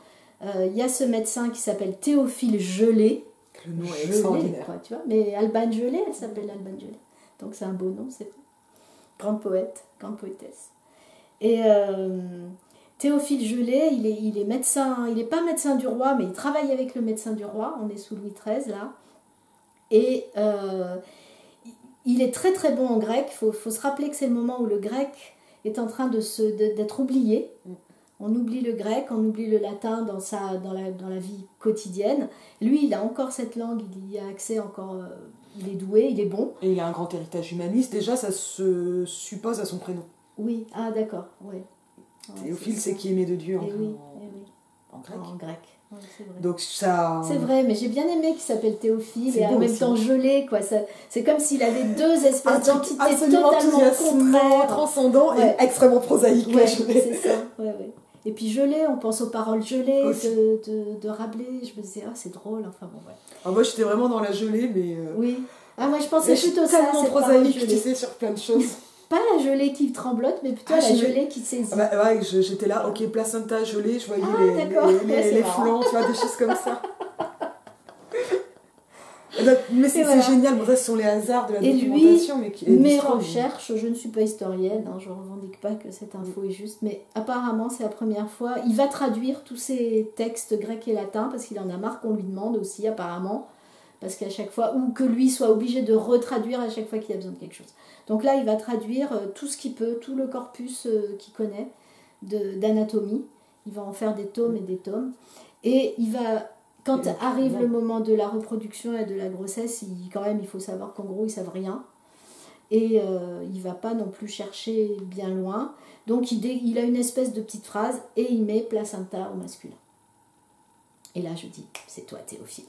Il y a ce médecin qui s'appelle Théophile Gelée. Le nom est Gelée, extraordinaire. quoi, tu vois. Mais Albane Gelée, elle s'appelle Albane Gelée. Donc c'est un beau nom, c'est grande poète, grande poétesse. Et Théophile Gelée, il est médecin, il n'est pas médecin du roi, mais il travaille avec le médecin du roi, on est sous Louis XIII là. Et il est très très bon en grec, il faut se rappeler que c'est le moment où le grec est en train d'être oublié. On oublie le grec, on oublie le latin dans la vie quotidienne. Lui, il a encore cette langue, il y a accès encore, il est doué, il est bon. Et il a un grand héritage humaniste. Déjà, ça se suppose à son prénom. Oui, ah d'accord, oui. Théophile, c'est qui aimé de Dieu oui, en grec. En grec. Oui, c'est vrai. Donc ça... C'est vrai, mais j'ai bien aimé qu'il s'appelle Théophile C'est et en beau même aussi. temps gelé, quoi. C'est comme s'il avait 2 espèces d'entités absolument totalement enthousiasmant, contraires. transcendant Ouais. et extrêmement prosaïque. Ouais, Gelée. c'est ça. Ouais. Et puis gelé, on pense aux paroles gelées Aussi. de Rabelais. Je me disais, ah, c'est drôle. Enfin bon, ouais. Alors moi, j'étais vraiment dans la gelée, mais... Oui. Ah, moi je pensais mais je suis plutôt ça, tellement cette parole prosaïque, tu gelée. sais, sur plein de choses. Pas la gelée qui tremblote, mais plutôt Ah, la j'ai- gelée qui saisit. Ah bah, ouais, j'étais là, ok, placenta gelée, je voyais Ah, d'accord. Ouais, c'est les marrant. flancs, tu vois, des choses comme ça. Et donc, mais c'est voilà. génial, bon, ça, ce sont les hasards de la Et lui, documentation. Mais qui, et Mes l'histoire, recherches, je ne suis pas historienne, hein, je ne revendique pas que cette info est juste, mais apparemment c'est la première fois. Il va traduire tous ces textes grecs et latins parce qu'il en a marre qu'on lui demande aussi, apparemment, parce qu'à chaque fois, ou que lui soit obligé de retraduire à chaque fois qu'il a besoin de quelque chose. Donc là, il va traduire tout ce qu'il peut, tout le corpus qu'il connaît d'anatomie. Il va en faire des tomes et des tomes. Et il va. Quand arrive le moment de la reproduction et de la grossesse, il faut savoir qu'en gros, ils savent rien. Et il va pas non plus chercher bien loin. Donc, il a une espèce de petite phrase et il met placenta au masculin. Et là, je dis, c'est toi, Théophile,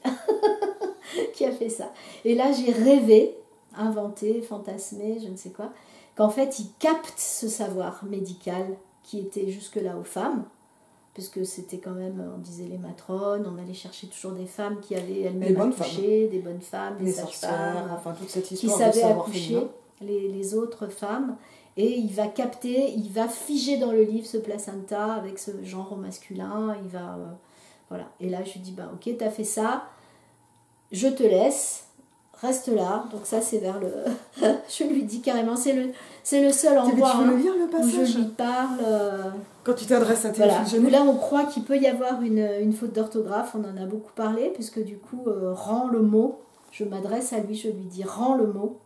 qui a fait ça. Et là, j'ai rêvé, inventé, fantasmé, je ne sais quoi, qu'en fait, il capte ce savoir médical qui était jusque-là aux femmes, puisque c'était quand même, on disait les matrones, on allait chercher toujours des femmes qui avaient elles-mêmes accouché, des bonnes femmes, des les sorcières, sages-femmes, enfin toute cette qui histoire de savaient savoir accoucher féminin. les autres femmes. Et il va capter, il va figer dans le livre ce placenta avec ce genre au masculin, il va... voilà. Et là, je lui dis, bah, ok, t'as fait ça, je te laisse, reste là. Donc ça, c'est vers le... je lui dis carrément, c'est le seul endroit Tu veux le lire, le où je passage lui parle... Quand tu t'adresses à Théophile Voilà. Gelée. Là, on croit qu'il peut y avoir une faute d'orthographe, on en a beaucoup parlé, puisque du coup, rends le mot, je m'adresse à lui, je lui dis, rends le mot,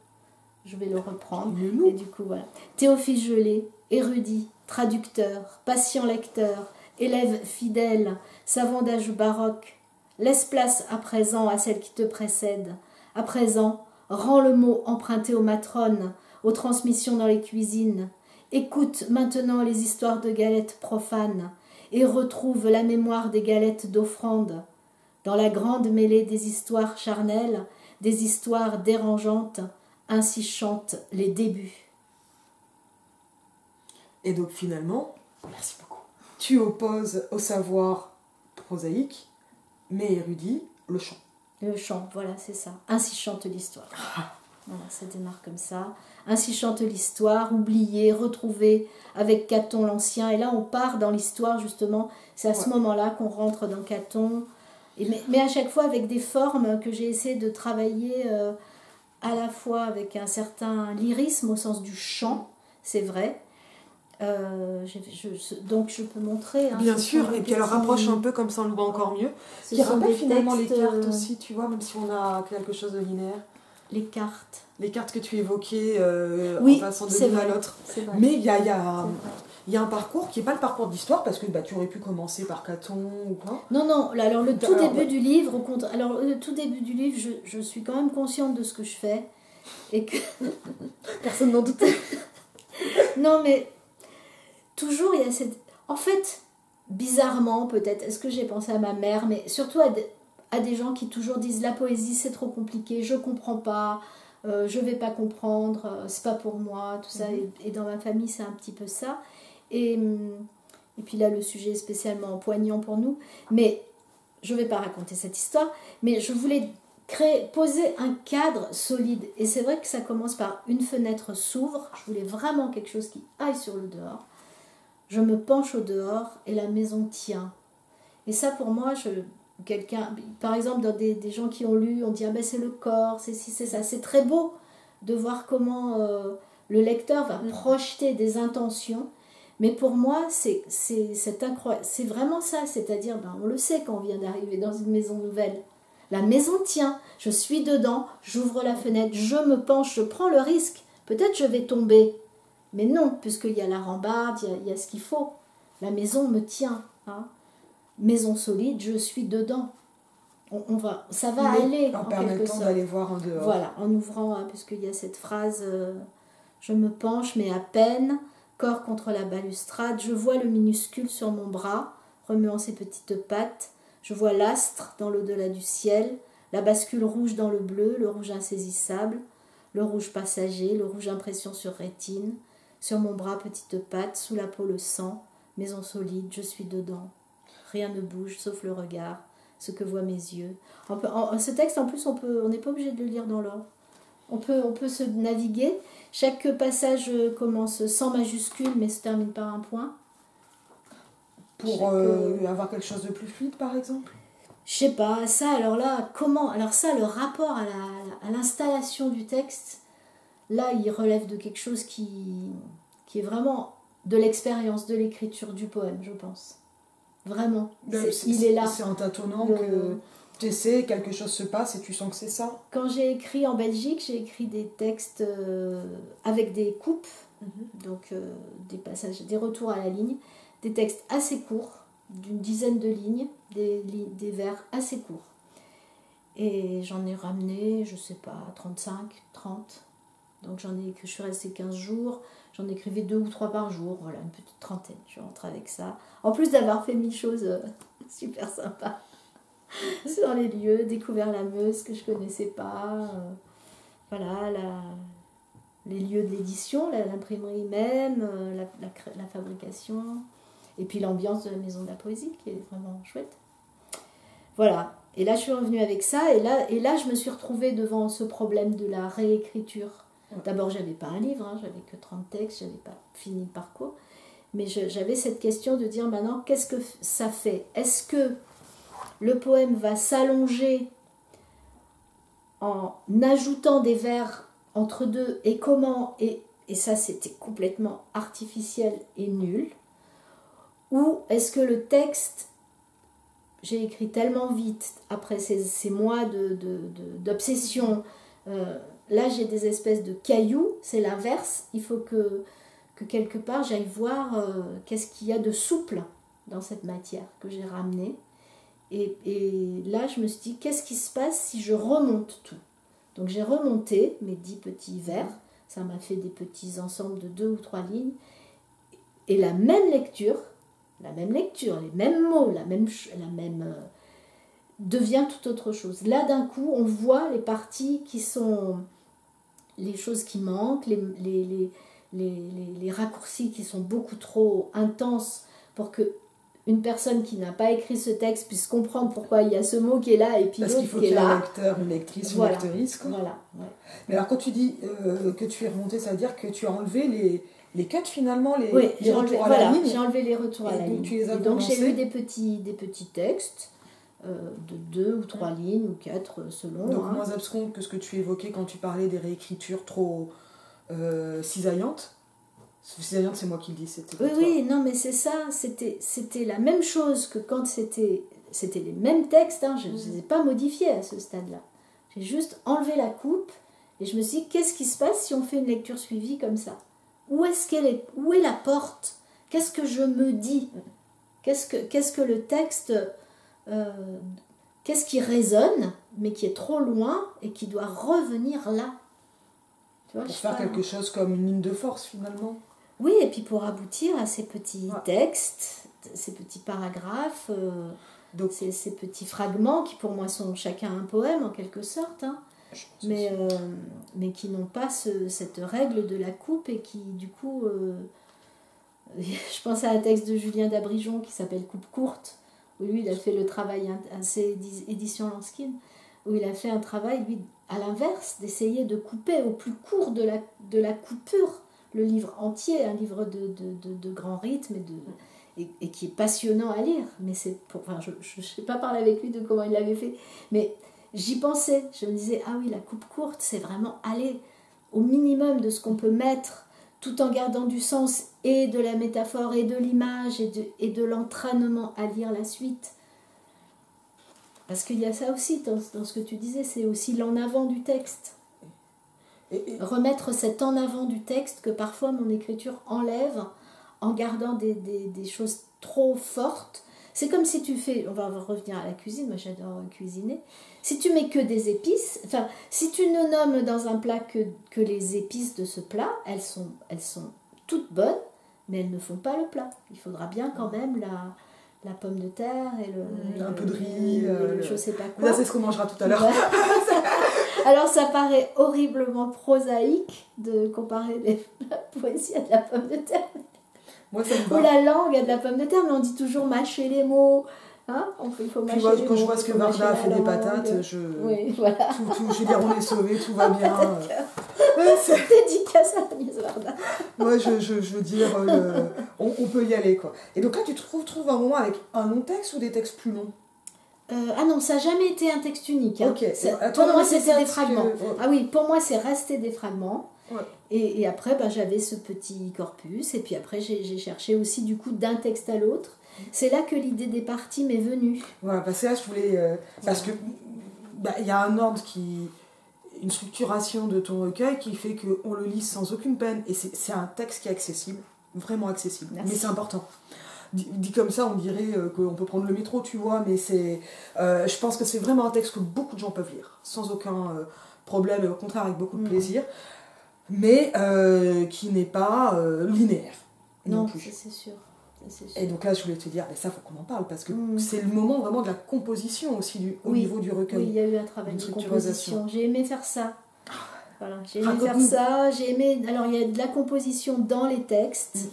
je vais le reprendre. Et du coup, voilà. Théophile Gelée, érudit, traducteur, patient lecteur, Élève fidèle, savant d'âge baroque, laisse place à présent à celle qui te précède. À présent, rends le mot emprunté aux matrones, aux transmissions dans les cuisines. Écoute maintenant les histoires de galettes profanes et retrouve la mémoire des galettes d'offrande. Dans la grande mêlée des histoires charnelles, des histoires dérangeantes, ainsi chantent les débuts. Et donc finalement, merci beaucoup, tu opposes au savoir prosaïque, mais érudit, le chant. Le chant, voilà, c'est ça. Ainsi chante l'histoire. Voilà, ça démarre comme ça. Ainsi chante l'histoire, oubliée, retrouvée avec Caton l'Ancien. Et là, on part dans l'histoire, justement. C'est à ce moment-là qu'on rentre dans Caton. Mais à chaque fois avec des formes que j'ai essayé de travailler à la fois avec un certain lyrisme au sens du chant, c'est vrai. Donc je peux montrer. Bien sûr, et puis elle rapproche un peu comme ça on le voit encore mieux. Qui rappelle finalement les cartes aussi, tu vois, même si on a quelque chose de linéaire. Les cartes. Les cartes que tu évoquais oui, en passant de l'une à l'autre. Mais il y a un parcours qui n'est pas le parcours d'histoire, parce que tu aurais pu commencer par Caton ou quoi. Non, alors le tout début du livre, le tout début du livre, je suis quand même consciente de ce que je fais. Et que... Personne n'en doutait. Non, mais toujours il y a cette... En fait, bizarrement peut-être, est-ce que j'ai pensé à ma mère, mais surtout à des gens qui toujours disent la poésie c'est trop compliqué, je comprends pas, je vais pas comprendre, c'est pas pour moi, tout ça. Et dans ma famille c'est un petit peu ça. Et puis là le sujet est spécialement poignant pour nous, mais je vais pas raconter cette histoire, mais je voulais poser un cadre solide. Et c'est vrai que ça commence par une fenêtre s'ouvre, je voulais vraiment quelque chose qui aille sur le dehors. Je me penche au dehors et la maison tient. Et ça pour moi, par exemple dans des gens qui ont lu, on dit ah ben c'est le corps, c'est ci, c'est ça. C'est très beau de voir comment le lecteur va projeter des intentions. Mais pour moi, c'est incroyable. C'est vraiment ça, c'est-à-dire, on le sait quand on vient d'arriver dans une maison nouvelle. La maison tient, je suis dedans, j'ouvre la fenêtre, je me penche, je prends le risque. Peut-être je vais tomber. Mais non, puisqu'il y a la rambarde, il y a ce qu'il faut. La maison me tient. Hein. Maison solide, je suis dedans. Ça va aller. En permettant d'aller voir en dehors. Voilà, en ouvrant, puisqu'il y a cette phrase je me penche, mais à peine, corps contre la balustrade, je vois le minuscule sur mon bras, remuant ses petites pattes. Je vois l'astre dans l'au-delà du ciel, la bascule rouge dans le bleu, le rouge insaisissable, le rouge passager, le rouge impression sur rétine. Sur mon bras, petite patte, sous la peau le sang, maison solide, je suis dedans. Rien ne bouge, sauf le regard, ce que voient mes yeux. Ce texte, en plus, on n'est pas obligé de le lire dans l'ordre. On peut se naviguer. Chaque passage commence sans majuscule, mais se termine par un point. Pour avoir quelque chose de plus fluide, par exemple ? Je sais pas, ça, alors là, comment ? Alors ça, le rapport à l'installation du texte, là, il relève de quelque chose qui est vraiment de l'expérience de l'écriture du poème, je pense. Vraiment. Il est là. C'est en tâtonnant que tu essaies, quelque chose se passe et tu sens que c'est ça. Quand j'ai écrit en Belgique, j'ai écrit des textes avec des coupes, donc des passages, des retours à la ligne, des textes assez courts, d'une dizaine de lignes, des vers assez courts. Et j'en ai ramené, je sais pas, 35, 30. Donc je suis restée 15 jours, j'en écrivais 2 ou 3 par jour, voilà, une petite trentaine, je rentre avec ça. En plus d'avoir fait 1000 choses super sympas sur les lieux, découvert la Meuse que je connaissais pas, voilà, les lieux de l'édition, l'imprimerie même, la fabrication, et puis l'ambiance de la Maison de la Poésie qui est vraiment chouette. Voilà, et là je suis revenue avec ça, et là je me suis retrouvée devant ce problème de la réécriture. D'abord, j'avais pas un livre, j'avais que 30 textes, j'avais pas fini le parcours. Mais j'avais cette question de dire maintenant, qu'est-ce que ça fait ? Est-ce que le poème va s'allonger en ajoutant des vers entre deux ? Et comment ? Et ça, c'était complètement artificiel et nul. Ou est-ce que le texte, j'ai écrit tellement vite, après ces mois d'obsession, là, j'ai des espèces de cailloux, c'est l'inverse. Il faut que quelque part, j'aille voir qu'est-ce qu'il y a de souple dans cette matière que j'ai ramenée. Et là, je me suis dit, qu'est-ce qui se passe si je remonte tout? Donc j'ai remonté mes 10 petits vers, ça m'a fait des petits ensembles de 2 ou 3 lignes, et la même lecture, les mêmes mots, la même devient tout autre chose. Là, d'un coup, on voit les parties qui sont les choses qui manquent, les raccourcis qui sont beaucoup trop intenses pour que une personne qui n'a pas écrit ce texte puisse comprendre pourquoi il y a ce mot qui est là et puis l'autre qui est là. Parce qu'il faut qu'il y ait un lecteur, une lectrice, voilà. une lectrice. Quoi. Voilà, ouais. Mais alors quand tu dis que tu es remonté, ça veut dire que tu as enlevé les cuts finalement, les retours à la ligne. J'ai enlevé les retours à la ligne. Et donc j'ai eu des petits textes de 2 ou 3 lignes ou 4 selon. Donc moins abscons que ce que tu évoquais quand tu parlais des réécritures trop cisaillantes. Cisaillante, c'est moi qui le dis. Oui, non, mais c'est ça. C'était la même chose que quand c'était les mêmes textes. Hein, je ne les ai pas modifiés à ce stade-là. J'ai juste enlevé la coupe et je me suis dit, qu'est-ce qui se passe si on fait une lecture suivie comme ça? Où est la porte? Qu'est-ce que je me dis? Qu'est-ce que le texte... qu'est-ce qui résonne, mais qui est trop loin et qui doit revenir là? Tu vois, pour faire quelque chose comme une ligne de force, finalement. Oui, et puis pour aboutir à ces petits textes, ces petits paragraphes, donc ces petits fragments qui pour moi sont chacun un poème en quelque sorte, hein, mais qui n'ont pas cette règle de la coupe et qui du coup... je pense à un texte de Julien Dabrijon qui s'appelle Coupe courte, où lui il a fait le travail, c'est édition Lanskin, où il a fait un travail, lui, à l'inverse, d'essayer de couper au plus court de la coupure le livre entier, un livre de grand rythme et qui est passionnant à lire. Mais je ne sais pas parler avec lui de comment il l'avait fait, mais j'y pensais. Je me disais, ah oui, la coupe courte, c'est vraiment aller au minimum de ce qu'on peut mettre, tout en gardant du sens et de la métaphore et de l'image et de l'entraînement à lire la suite. Parce qu'il y a ça aussi dans ce que tu disais, c'est aussi l'en avant du texte. Remettre cet en avant du texte que parfois mon écriture enlève en gardant des choses trop fortes. C'est comme si tu fais, on va revenir à la cuisine, moi j'adore cuisiner, si tu mets que des épices, enfin si tu ne nommes dans un plat que les épices de ce plat, elles sont toutes bonnes, mais elles ne font pas le plat. Il faudra bien quand même la pomme de terre et un peu de riz, je sais pas quoi. Là c'est ce qu'on mangera tout à l'heure. Alors ça paraît horriblement prosaïque de comparer la poésie à de la pomme de terre. Moi, ça me va. Ou la langue à de la pomme de terre, mais on dit toujours mâcher les mots. Hein, il faut mâcher les mots. Quand je vois ce que Varda a fait des patates, oui, voilà. je veux dire, on est sauvés, tout va bien. C'est dédicace à Agnès Varda. Moi, je veux dire, on peut y aller, quoi. Et donc là, tu trouves un moment avec un long texte ou des textes plus longs? Ah non, ça n'a jamais été un texte unique. Hein. Okay. Pour moi, c'était des fragments. Ah oui, pour moi, c'est resté des fragments. Ouais. Et après, j'avais ce petit corpus. Et puis après, j'ai cherché aussi, du coup, d'un texte à l'autre. C'est là que l'idée des parties m'est venue. Voilà, parce que là, je voulais... parce que il y a un ordre une structuration de ton recueil qui fait qu'on le lit sans aucune peine. Et c'est un texte qui est accessible, vraiment accessible. Merci. Mais c'est important. Dit comme ça, on dirait qu'on peut prendre le métro, tu vois, mais je pense que c'est vraiment un texte que beaucoup de gens peuvent lire, sans aucun problème, et au contraire avec beaucoup de plaisir, mais qui n'est pas linéaire. Non, c'est sûr. Et donc là, je voulais te dire, mais ça, faut qu'on en parle, parce que c'est le moment vraiment de la composition aussi, au niveau du recueil. Oui, il y a eu un travail de composition. J'ai aimé faire ça. Voilà, j'ai aimé faire ça. Alors, il y a de la composition dans les textes.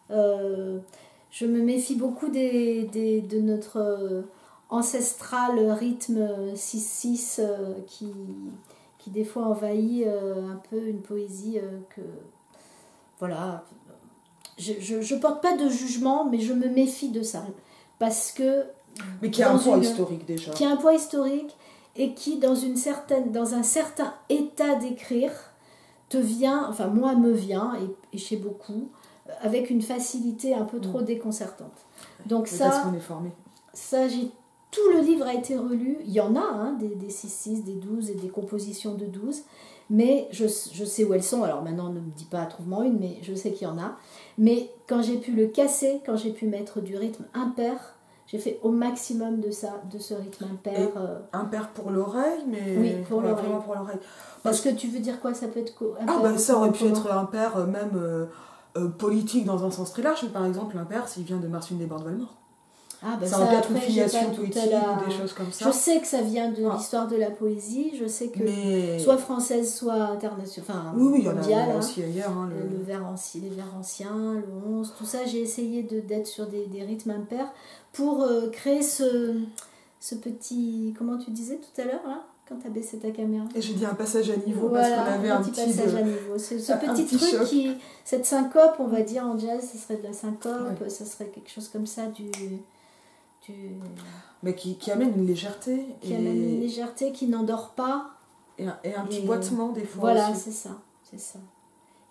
Je me méfie beaucoup de notre ancestral rythme 6-6 qui des fois envahit un peu une poésie que... Voilà. Je porte pas de jugement, mais je me méfie de ça. Parce que... Mais qui a un poids historique déjà. Qui a un poids historique et qui, dans un certain état d'écrire, moi me vient, et chez beaucoup, avec une facilité un peu trop déconcertante. Donc parce qu'on est formé. Tout le livre a été relu. Il y en a, hein, des 6-6, des 12 et des compositions de 12. Mais je sais où elles sont. Alors maintenant, ne me dis pas, trouve-moi une, mais je sais qu'il y en a. Mais quand j'ai pu le casser, quand j'ai pu mettre du rythme impair, j'ai fait au maximum de ça, de ce rythme impair. Impair pour l'oreille, mais oui, pour l'oreille. Vraiment pour l'oreille. Parce que tu veux dire quoi? Ça peut être impair, bah, ça aurait pu être impair même politique dans un sens très large, mais par exemple l'impair s'il vient de Marceline Desbordes-Valmort. Ah ben ça aurait pu être une filiation politique ou des choses comme ça. Je sais que ça vient de l'histoire de la poésie, je sais que soit française, soit internationale, enfin oui, il y en mondiale, a aussi ailleurs. Hein, les vers anciens, le 11, tout ça, j'ai essayé d'être sur des rythmes impairs pour créer ce petit, comment tu disais tout à l'heure, là, quand tu as baissé ta caméra. Et j'ai dit un passage à niveau, voilà, parce qu'on avait un petit passage à niveau. Ce petit truc cette syncope, on va dire en jazz, ce serait de la syncope, ça serait quelque chose comme ça, mais qui amène une légèreté. Amène une légèreté, qui n'endort pas. Et un petit boitement des fois. Voilà, aussi. c'est ça.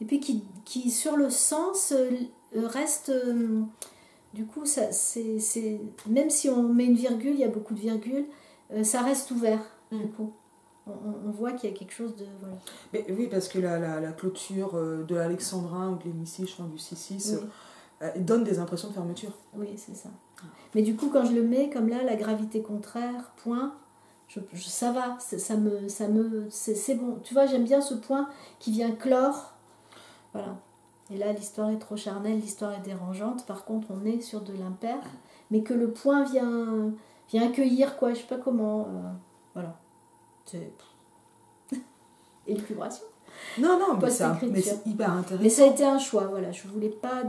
Et puis qui sur le sens reste... du coup, ça, c'est même si on met une virgule, il y a beaucoup de virgules, ça reste ouvert. Du coup, on voit qu'il y a quelque chose de... Voilà. Mais, oui, parce que la clôture de l'Alexandrin ou de l'hémicycle, je crois, du 6-6, donne des impressions de fermeture. Oui, c'est ça. Mais du coup, quand je le mets comme là, la gravité contraire, point, ça va, c'est bon. Tu vois, j'aime bien ce point qui vient clore. Voilà. Et là, l'histoire est trop charnelle, l'histoire est dérangeante. Par contre, on est sur de l'impair, mais que le point vient accueillir, quoi, je sais pas comment. Voilà. C'est élucubration. Non, mais c'est hyper intéressant. Mais ça a été un choix, voilà. Je voulais pas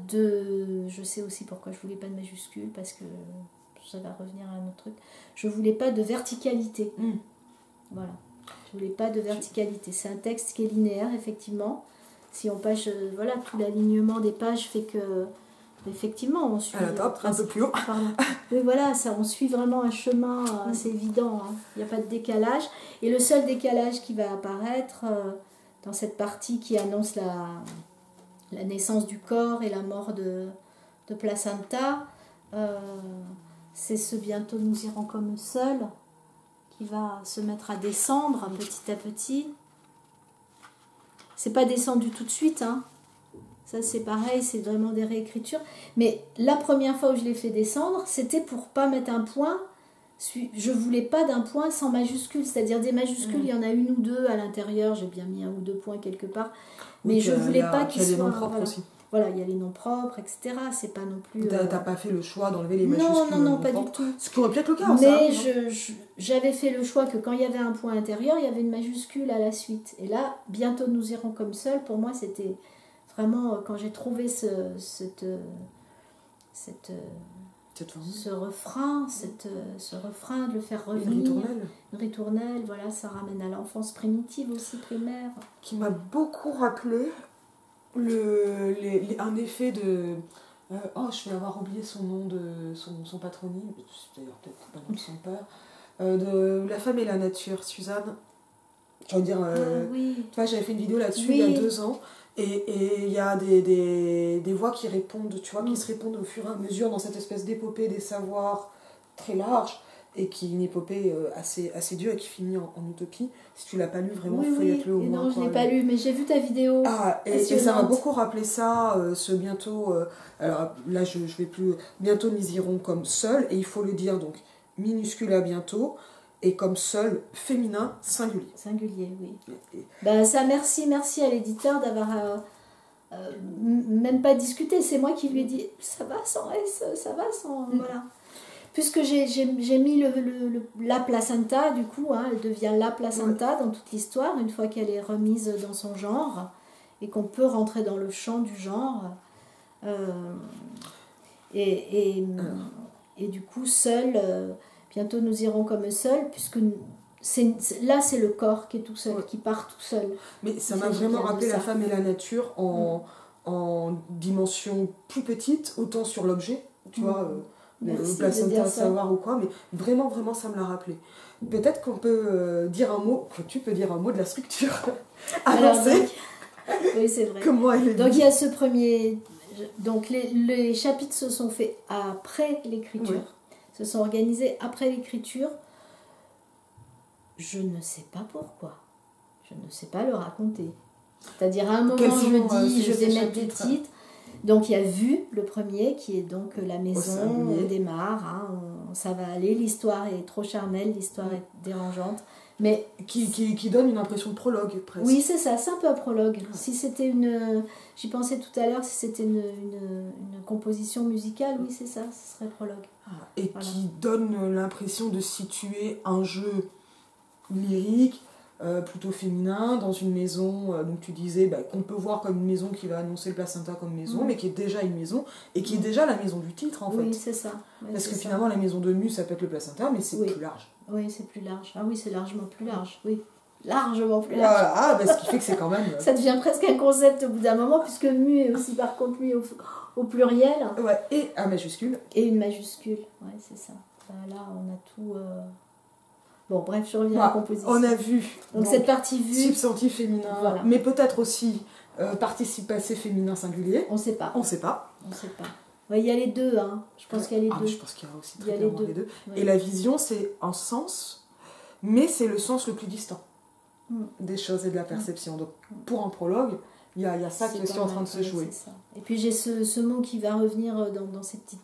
je sais aussi pourquoi je voulais pas de majuscule, parce que ça va revenir à un autre truc. Je voulais pas de verticalité. Voilà. Je voulais pas de verticalité. C'est un texte qui est linéaire, effectivement. Si on page, voilà, tout l'alignement des pages fait que, effectivement, on suit... un peu plus haut. Pardon. Oui, voilà, ça, on suit vraiment un chemin assez évident. Hein. Il n'y a pas de décalage. Et le seul décalage qui va apparaître dans cette partie qui annonce la naissance du corps et la mort de Placenta, c'est ce bientôt nous irons comme seuls qui va se mettre à descendre petit à petit. C'est pas descendu tout de suite, hein. Ça c'est pareil, c'est vraiment des réécritures. Mais la première fois où je l'ai fait descendre, c'était pour pas mettre un point. Je voulais pas d'un point sans majuscule, c'est-à-dire des majuscules, il y en a une ou deux à l'intérieur, j'ai bien mis un ou deux points quelque part. Mais je voulais pas qu'il soit... Il y a des noms propres aussi. Voilà, il y a les noms propres, etc. C'est pas non plus... T'as pas fait le choix d'enlever les majuscules? Non, pas du tout. Ce qui aurait pu être le cas. Mais j'avais fait le choix que quand il y avait un point intérieur, il y avait une majuscule à la suite. Et là, bientôt nous irons comme seuls, pour moi, c'était vraiment, quand j'ai trouvé ce refrain, de le faire revenir. Une ritournelle, voilà, ça ramène à l'enfance primitive aussi, primaire. Qui m'a beaucoup rappelé un effet de... je vais avoir oublié son nom, de son patronyme, c'est d'ailleurs peut-être pas le nom de son père, de La femme et la nature, Suzanne. Je veux dire, oui. Tu vois, j'avais fait une vidéo là-dessus il y a 2 ans, et il y a des voix qui répondent, tu vois, qui se répondent au fur et à mesure dans cette espèce d'épopée des savoirs très large, et qui est une épopée assez dure et qui finit en utopie. Si tu l'as pas lu, vraiment, feuillette-le au moins. Non, je l'ai pas lu, mais j'ai vu ta vidéo. Et ça m'a beaucoup rappelé ça, ce bientôt... alors là, je vais plus... Bientôt, nous irons comme seul, et il faut le dire, donc, minuscule à bientôt, et comme seul, féminin, singulier. Singulier, oui. Ça, merci à l'éditeur d'avoir... même pas discuté, c'est moi qui lui ai dit, ça va sans S, ça va sans... Voilà. Puisque j'ai mis la placenta, du coup, hein, elle devient la placenta dans toute l'histoire, une fois qu'elle est remise dans son genre, et qu'on peut rentrer dans le champ du genre. Et du coup, seul, bientôt nous irons comme seul, puisque là, c'est le corps qui est tout seul, qui part tout seul. Mais ça m'a vraiment rappelé La femme et la nature en dimension plus petite, autant sur l'objet, tu vois... le placenta savoir ou quoi, mais vraiment ça me l'a rappelé. Peut-être qu'on peut dire un mot, que tu peux dire un mot de la structure avancée. Oui, c'est vrai. Comment elle est donc il y a ce premier, donc les chapitres se sont faits après l'écriture, se sont organisés après l'écriture. Je ne sais pas pourquoi. Je ne sais pas le raconter. C'est-à-dire à un moment, Quels sont, je dis, je vais ces mettre des chapitres titres. Donc il y a Vue, le premier, qui est donc la maison, singulier. on démarre, hein, ça va aller, l'histoire est trop charnelle, l'histoire est dérangeante. Mais qui donne une impression de prologue, presque. oui, c'est ça, c'est un peu un prologue. Si c'était une... J'y pensais tout à l'heure, si c'était une composition musicale, oui, c'est ça, ce serait prologue. Et Voilà. qui donne l'impression de situer un jeu lyrique, plutôt féminin, dans une maison, donc tu disais qu'on peut voir comme une maison qui va annoncer le placenta comme maison, mais qui est déjà une maison, et qui est déjà la maison du titre, en fait. Oui, c'est ça. Ouais, Parce que ça. finalement, la maison de mu, ça peut être le placenta, mais c'est plus large. Oui, c'est plus large. Ah oui, c'est largement plus large, oui. Largement plus large. Voilà, ce qui fait que c'est quand même... Ça devient presque un concept au bout d'un moment, puisque mu est aussi par contre mis au pluriel. Ouais, et un majuscule. Et une majuscule, ouais, c'est ça. Là, on a tout... Bon, bref, je reviens à la composition. On a vu. Donc cette partie vue... Substantif féminin, voilà. Mais peut-être aussi participe passé féminin singulier. On sait pas. On sait pas. On sait pas. Ouais, il y a les deux, hein. Je pense qu'il y a les deux. Je pense qu'il y a aussi Il y très a clairement les les deux. Ouais. Et la vision, c'est un sens, mais c'est le sens le plus distant des choses et de la perception. Donc pour un prologue, il y a ça qui est aussi en train de se jouer. Ça. Et puis j'ai ce mot qui va revenir dans ces petites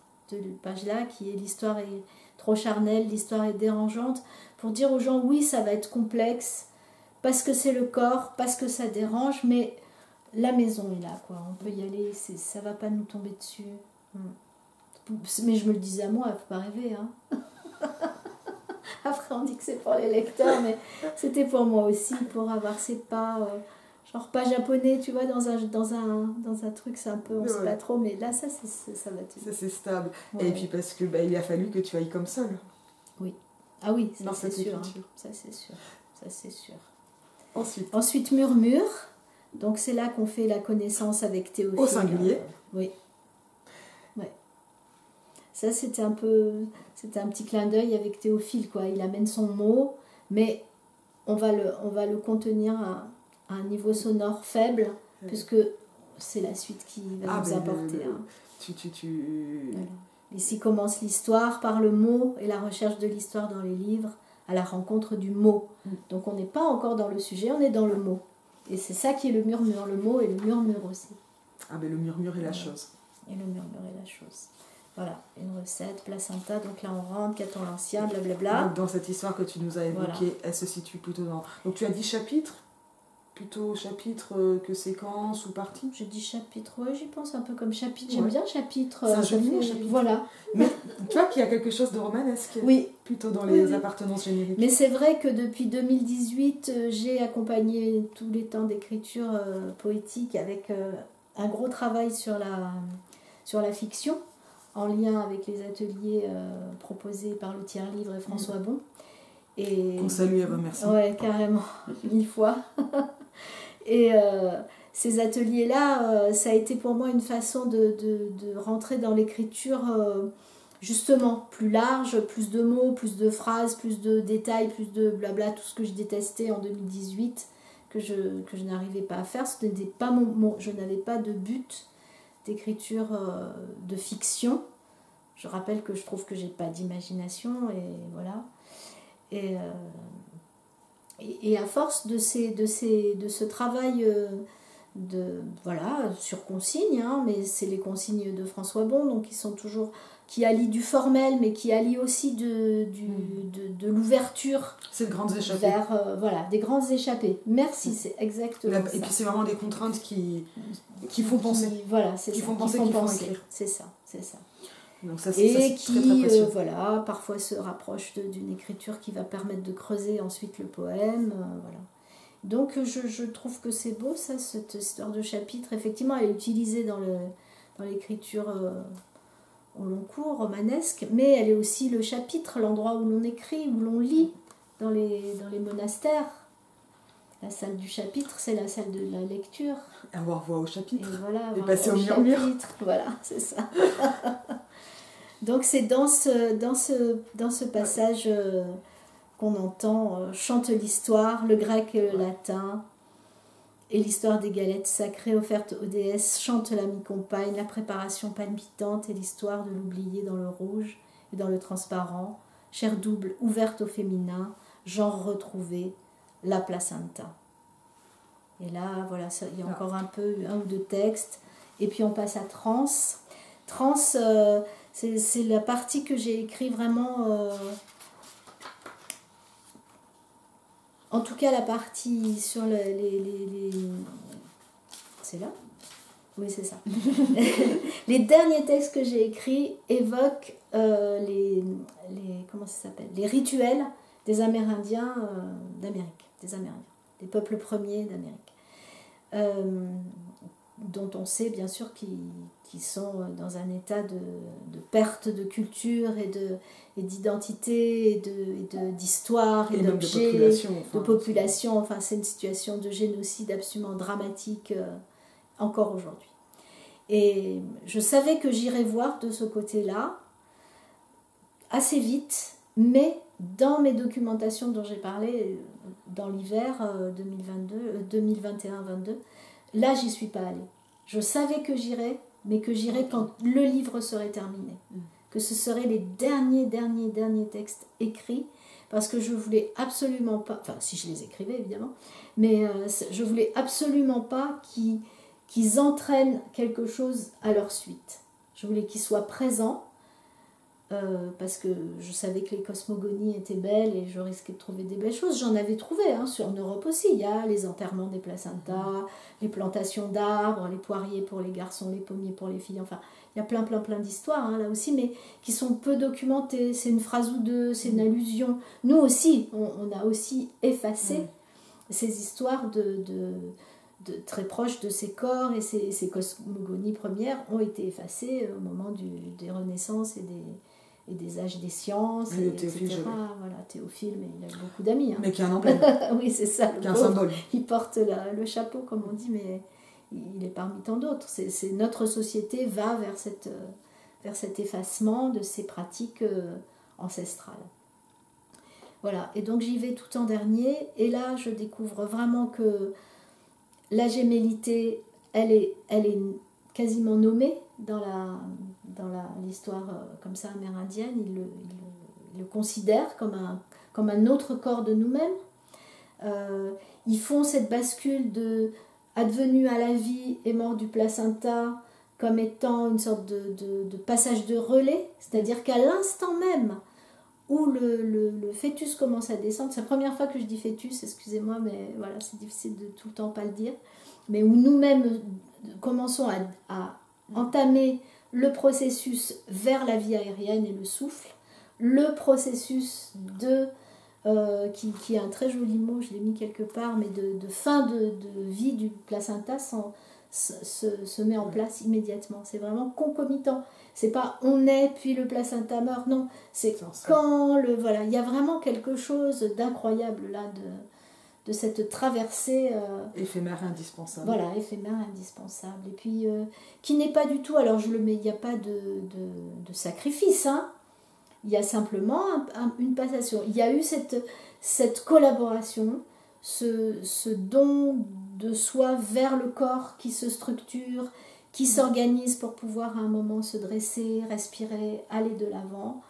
pages-là, qui est l'histoire est trop charnelle, l'histoire est dérangeante, pour dire aux gens, oui, ça va être complexe, parce que c'est le corps, parce que ça dérange, mais la maison est là, quoi. On peut y aller, ça va pas nous tomber dessus. Mais je me le disais à moi, il faut pas rêver, hein. Après on dit que c'est pour les lecteurs, mais c'était pour moi aussi, pour avoir ces pas, genre pas japonais, tu vois, dans un truc, c'est un peu, on sait pas trop, mais là ça va être... Ça c'est stable. Ouais. Et puis parce que il a fallu que tu ailles comme seul. Oui. Ah oui, ça dans c'est cette sûr. Hein. écriture. Ça c'est sûr. Ça c'est sûr. Ensuite, Murmure. Donc c'est là qu'on fait la connaissance avec Théophile. Au singulier. Oui. Ouais. Ça c'était un petit clin d'œil avec Théophile, quoi. Il amène son mot, mais on va le contenir à un niveau sonore faible, puisque c'est la suite qui va nous apporter. Voilà. Ici commence l'histoire par le mot et la recherche de l'histoire dans les livres, à la rencontre du mot. Donc on n'est pas encore dans le sujet, on est dans le mot. Et c'est ça qui est le murmure, le mot et le murmure aussi. Le murmure est la chose. Et le murmure est la chose. Voilà, une recette, placenta, donc là on rentre, Caton l'Ancien, blablabla. Donc dans cette histoire que tu nous as évoquée, elle se situe plutôt dans... Donc tu as dit chapitre ? Plutôt chapitre que séquence ou partie ? Je dis chapitre, ouais, j'y pense un peu comme chapitre. J'aime bien chapitre. C'est un joli mot, chapitre. Voilà. Mais tu vois qu'il y a quelque chose de romanesque. Oui. Plutôt dans les appartenances génériques. Mais c'est vrai que depuis 2018, j'ai accompagné tous les temps d'écriture poétique avec un gros travail sur la fiction, en lien avec les ateliers proposés par le Tiers-Livre et François Bon. On salue et remercie. Ouais, carrément, 1000 fois. Et ces ateliers-là, ça a été pour moi une façon de rentrer dans l'écriture justement plus large, plus de mots, plus de phrases, plus de détails, plus de blabla, tout ce que je détestais en 2018, que je n'arrivais pas à faire. Ce n'était pas je n'avais pas de but d'écriture de fiction. Je rappelle que je trouve que j'ai pas d'imagination, et voilà. Et à force de ce travail sur consigne, hein, mais c'est les consignes de François Bon, donc qui allient du formel, mais qui allient aussi de l'ouverture. C'est de grandes échappées. Vers des grandes échappées. Merci, c'est exactement ça. Et puis c'est vraiment des contraintes qui font penser. Voilà, c'est qui ça. Font penser, qui font écrire. C'est ça. Donc ça, et qui, très précieux. parfois se rapproche d'une écriture qui va permettre de creuser ensuite le poème. Voilà. Donc je trouve que c'est beau, ça, cette histoire de chapitre. Effectivement, elle est utilisée dans l'écriture au long cours, romanesque, mais elle est aussi le chapitre, l'endroit où l'on écrit, où l'on lit dans les monastères. La salle du chapitre, c'est la salle de la lecture. Avoir voix au chapitre. Et voilà, et passer au murmure. Voilà, c'est ça. Donc c'est dans ce passage qu'on entend chante l'histoire, le grec et le latin, et l'histoire des galettes sacrées offertes aux déesses, chante la mi-compagne, la préparation palpitante et l'histoire de l'oublié dans le rouge et dans le transparent, chair double ouverte au féminin, genre retrouvé, la placenta. Et là, voilà, il y a encore un ou deux textes. Et puis on passe à trans. Trans, c'est la partie que j'ai écrit vraiment... en tout cas, la partie sur c'est là ? Oui, c'est ça. Les derniers textes que j'ai écrits évoquent comment ça s'appelle ? Les rituels des Amérindiens d'Amérique, des Amérindiens, des peuples premiers d'Amérique, dont on sait bien sûr qu'ils sont dans un état de perte de culture et d'identité et d'histoire et d'objets, de population. Enfin, c'est une situation de génocide absolument dramatique encore aujourd'hui. Et je savais que j'irais voir de ce côté-là assez vite, mais dans mes documentations dont j'ai parlé dans l'hiver 2021-22, là j'y suis pas allée. Je savais que j'irais, mais que j'irais quand le livre serait terminé, que ce seraient les derniers textes écrits, parce que je voulais absolument pas, enfin si je les écrivais évidemment, mais je voulais absolument pas qu'ils entraînent quelque chose à leur suite. Je voulais qu'ils soient présents, parce que je savais que les cosmogonies étaient belles et je risquais de trouver des belles choses. J'en avais trouvé en Europe aussi. Il y a les enterrements des placentas, les plantations d'arbres, les poiriers pour les garçons, les pommiers pour les filles. Enfin, il y a plein d'histoires là aussi, mais qui sont peu documentées. C'est une phrase ou deux, c'est une allusion. Nous aussi, on a aussi effacé ces histoires de très proches de ces corps, et ces cosmogonies premières ont été effacées au moment des renaissances et des âges des sciences, etc. Voilà, Théophile, mais il a beaucoup d'amis. Mais qui a un emblème. Oui, c'est ça. Qui a un symbole. Il porte le chapeau, comme on dit, mais il est parmi tant d'autres. Notre société va vers cet effacement de ces pratiques ancestrales. Voilà, et donc j'y vais tout en dernier, et là je découvre vraiment que la gémellité, elle est quasiment nommée dans l'histoire comme ça amérindienne. Ils le considèrent comme un autre corps de nous-mêmes. Ils font cette bascule de advenu à la vie et mort du placenta comme étant une sorte de passage de relais, c'est-à-dire qu'à l'instant même où le fœtus commence à descendre, c'est la première fois que je dis fœtus, excusez-moi, mais voilà, c'est difficile de tout le temps pas le dire, mais où nous-mêmes commençons à entamer le processus vers la vie aérienne et le souffle, le processus qui est un très joli mot, je l'ai mis quelque part, mais de fin de vie du placenta se met en place immédiatement. C'est vraiment concomitant. C'est pas on est puis le placenta meurt, non, c'est quand voilà, il y a vraiment quelque chose d'incroyable là de cette traversée éphémère indispensable. Voilà, éphémère indispensable. Et puis qui n'est pas du tout, alors je le mets, il n'y a pas de sacrifice, hein. Il y a simplement une passation. Il y a eu cette collaboration, ce don de soi vers le corps qui se structure, qui s'organise pour pouvoir à un moment se dresser, respirer, aller de l'avant,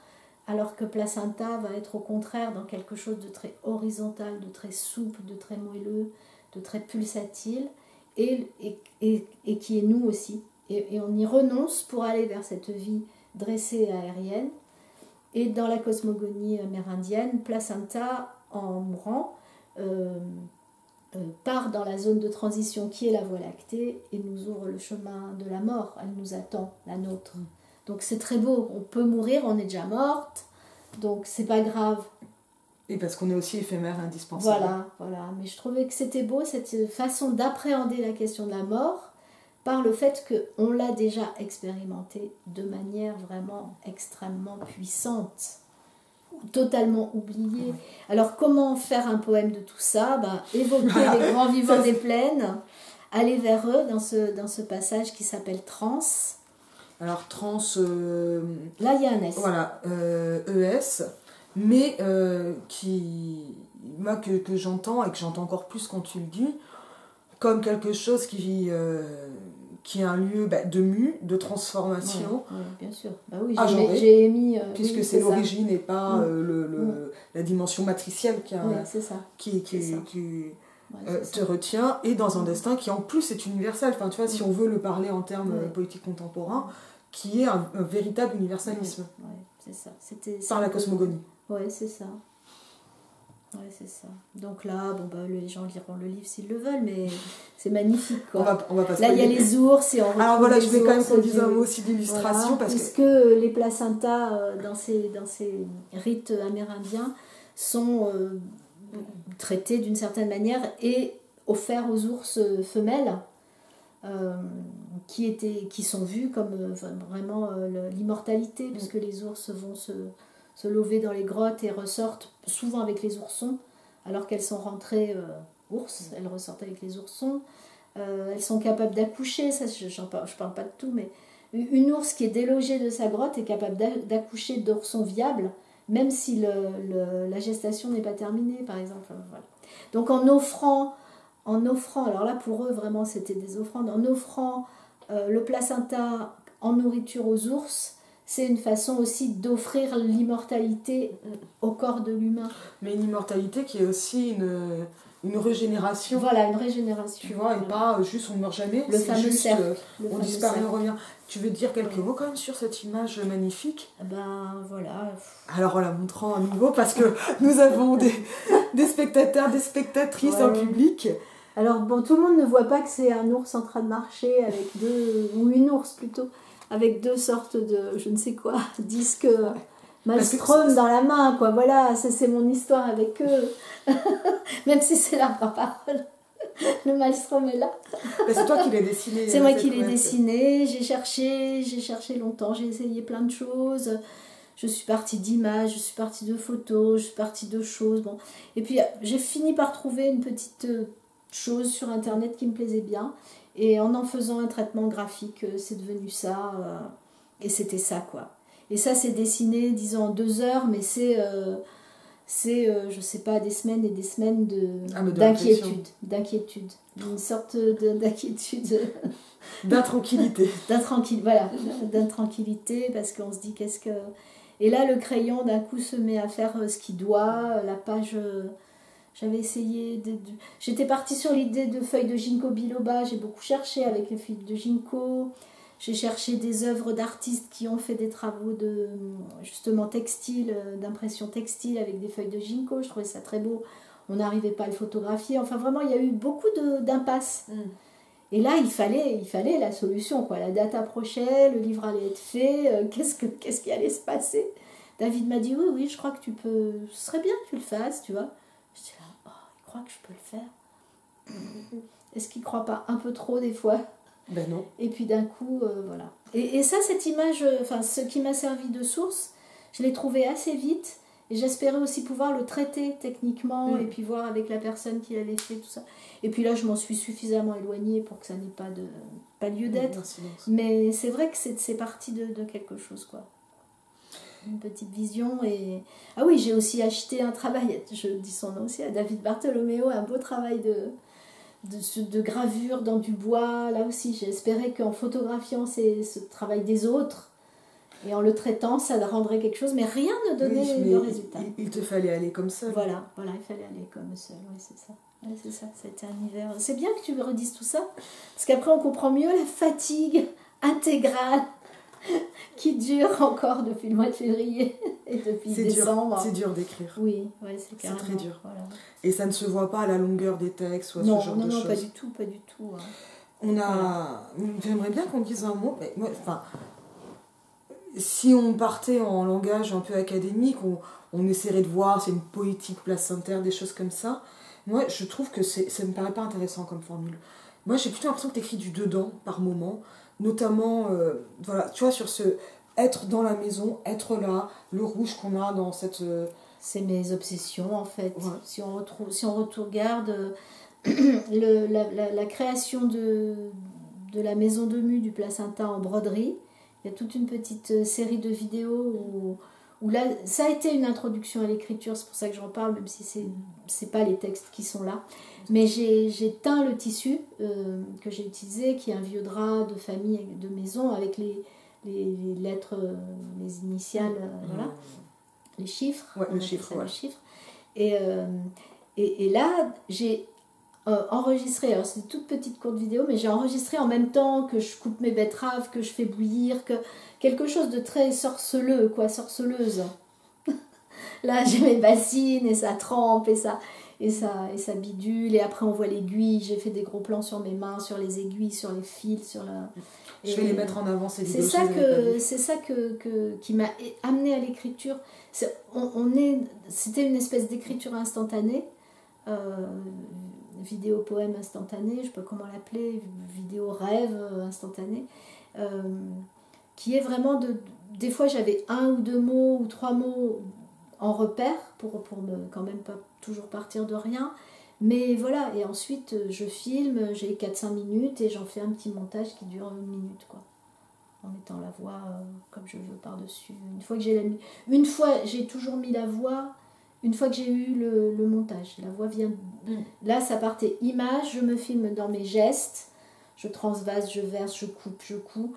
alors que placenta va être au contraire dans quelque chose de très horizontal, de très souple, de très moelleux, de très pulsatile, et qui est nous aussi. Et on y renonce pour aller vers cette vie dressée et aérienne. Et dans la cosmogonie amérindienne, placenta, en mourant, part dans la zone de transition qui est la Voie lactée et nous ouvre le chemin de la mort. Elle nous attend, la nôtre. Donc c'est très beau. On peut mourir, on est déjà morte, donc c'est pas grave. Et parce qu'on est aussi éphémère, indispensable. Voilà. Mais je trouvais que c'était beau, cette façon d'appréhender la question de la mort par le fait qu'on l'a déjà expérimentée de manière vraiment extrêmement puissante, totalement oubliée. Alors comment faire un poème de tout ça? Évoquer les grands vivants des plaines, aller vers eux dans ce passage qui s'appelle Trans. Alors trans... Là il y a un S. Voilà, ES, mais moi que j'entends, et que j'entends encore plus quand tu le dis, comme quelque chose qui est un lieu de mue, de transformation. Ouais, bien sûr. Bah oui, agenré, j'ai émis... puisque oui, c'est l'origine et pas la dimension matricielle c'est ça. qui te retient, et dans un destin qui en plus est universel. Enfin, tu vois, si on veut le parler en termes politiques contemporains, qui est un véritable universalisme. Ouais, c'est ça. Par la cosmogonie. Ouais, c'est ça. Ouais, c'est ça. Donc là, les gens liront le livre s'ils le veulent, mais c'est magnifique, quoi. On va pas là, il y a les ours et on retrouve. Alors voilà, je voulais quand même qu'on dise du... un mot aussi d'illustration, voilà, puisque les placentas dans ces rites amérindiens sont traités d'une certaine manière et offerts aux ours femelles qui sont vus comme vraiment l'immortalité, puisque les ours vont se lever dans les grottes et ressortent souvent avec les oursons, alors qu'elles sont rentrées ours, elles ressortent avec les oursons. Elles sont capables d'accoucher, ça je parle pas de tout, mais une ours qui est délogée de sa grotte est capable d'accoucher d'oursons viables, même si la gestation n'est pas terminée, par exemple. Voilà. Donc en offrant, alors là pour eux vraiment c'était des offrandes, en offrant le placenta en nourriture aux ours, c'est une façon aussi d'offrir l'immortalité au corps de l'humain. Mais une immortalité qui est aussi une régénération. Voilà, une régénération. Tu vois, et pas juste on ne meurt jamais, le fameux juste cercle. On disparaît, on revient. Tu veux dire quelques mots quand même sur cette image magnifique? Ben voilà. Alors en la montrant à nouveau, parce que nous avons des spectateurs, des spectatrices en public. Alors bon, tout le monde ne voit pas que c'est un ours en train de marcher avec ou une ours plutôt, avec deux sortes de, je ne sais quoi, disques Maelstrom dans la main, quoi. Voilà, ça c'est mon histoire avec eux. Même si c'est la parole. Le Maelstrom est là. C'est toi qui l'as dessiné. C'est moi qui l'ai dessiné. J'ai cherché longtemps. J'ai essayé plein de choses. Je suis partie d'images, je suis partie de photos, je suis partie de choses. Bon. Et puis j'ai fini par trouver une petite chose sur internet qui me plaisait bien. Et en faisant un traitement graphique, c'est devenu ça. Et c'était ça, quoi. Et ça, c'est dessiné, disons, en 2 heures, mais c'est je sais pas, des semaines et des semaines d'inquiétude. Une sorte d'inquiétude. D'intranquillité. D'intranquillité, parce qu'on se dit qu'est-ce que... Et là, le crayon, d'un coup, se met à faire ce qu'il doit. La page... J'avais essayé... J'étais partie sur l'idée de feuilles de ginkgo biloba. J'ai beaucoup cherché avec les feuilles de ginkgo. J'ai cherché des œuvres d'artistes qui ont fait des travaux de, justement, textile, d'impression textile avec des feuilles de ginkgo. Je trouvais ça très beau. On n'arrivait pas à le photographier. Enfin, vraiment, il y a eu beaucoup d'impasses. Et là, il fallait la solution, quoi. La date approchait, le livre allait être fait. Qu'est-ce qui allait se passer? David m'a dit, oui, je crois que tu peux... Ce serait bien que tu le fasses, tu vois. Je dis, il croit que je peux le faire. Est-ce qu'il ne croit pas un peu trop, des fois? Ben non. Et puis d'un coup, voilà. Et ça, cette image, ce qui m'a servi de source, je l'ai trouvé assez vite. Et j'espérais aussi pouvoir le traiter techniquement et puis voir avec la personne qui l'avait fait, tout ça. Et puis là, je m'en suis suffisamment éloignée pour que ça n'ait pas lieu d'être. Mais c'est vrai que c'est parti de quelque chose, quoi. Une petite vision. Et... Ah oui, j'ai aussi acheté un travail, je dis son nom aussi, à David Bartholoméo, un beau travail de gravure dans du bois. Là aussi, j'espérais qu'en photographiant ce travail des autres et en le traitant, ça rendrait quelque chose, mais rien ne donnait le résultat. Il te fallait aller comme seul. Voilà, il fallait aller comme seul, oui, c'est ça. Ouais, c'est ça, ça a été un hiver. C'est bien que tu redises tout ça, parce qu'après on comprend mieux la fatigue intégrale qui dure encore depuis le mois de février et depuis décembre. C'est dur d'écrire. Oui, c'est carrément. C'est très dur. Voilà. Et ça ne se voit pas à la longueur des textes ou à ce genre de choses. Non, pas du tout. J'aimerais bien qu'on dise un mot. Mais moi, si on partait en langage un peu académique, on essaierait de voir, c'est une poétique placentaire, des choses comme ça. Moi, je trouve que ça me paraît pas intéressant comme formule. Moi, j'ai plutôt l'impression que tu écris du dedans par moment, notamment, tu vois, sur ce être dans la maison, être là, le rouge qu'on a dans cette... C'est mes obsessions, en fait. Ouais. Si on regarde la création de la maison de mue du placenta en broderie, il y a toute une petite série de vidéos où là, ça a été une introduction à l'écriture, c'est pour ça que j'en parle, même si c'est pas les textes qui sont là. Mais j'ai teint le tissu que j'ai utilisé, qui est un vieux drap de famille, de maison, avec les lettres, les initiales, voilà, les chiffres. Ouais, le chiffre. Et là, j'ai enregistré, alors c'est une toute petite courte vidéo, mais j'ai enregistré en même temps que je coupe mes betteraves, que je fais bouillir, quelque chose de très sorceleux, quoi, sorceleuse. Là, j'ai mes bassines et ça trempe et ça bidule, et après on voit l'aiguille. J'ai fait des gros plans sur mes mains, sur les aiguilles, sur les fils, sur la... Je vais les mettre en avant, ces vidéos. C'est ça qui m'a amené à l'écriture. C'était une espèce d'écriture instantanée, vidéo poème instantané, je sais pas comment l'appeler, vidéo rêve instantané, qui est vraiment des fois j'avais 1 ou 2 mots ou 3 mots en repère pour ne quand même pas toujours partir de rien, mais voilà, et ensuite je filme, j'ai 4-5 minutes et j'en fais un petit montage qui dure 1 minute, quoi, en mettant la voix comme je veux par-dessus. Une fois j'ai toujours mis la voix, une fois que j'ai eu le montage, la voix vient. Là ça partait image, je me filme dans mes gestes, je transvase, je verse, je coupe, je couds,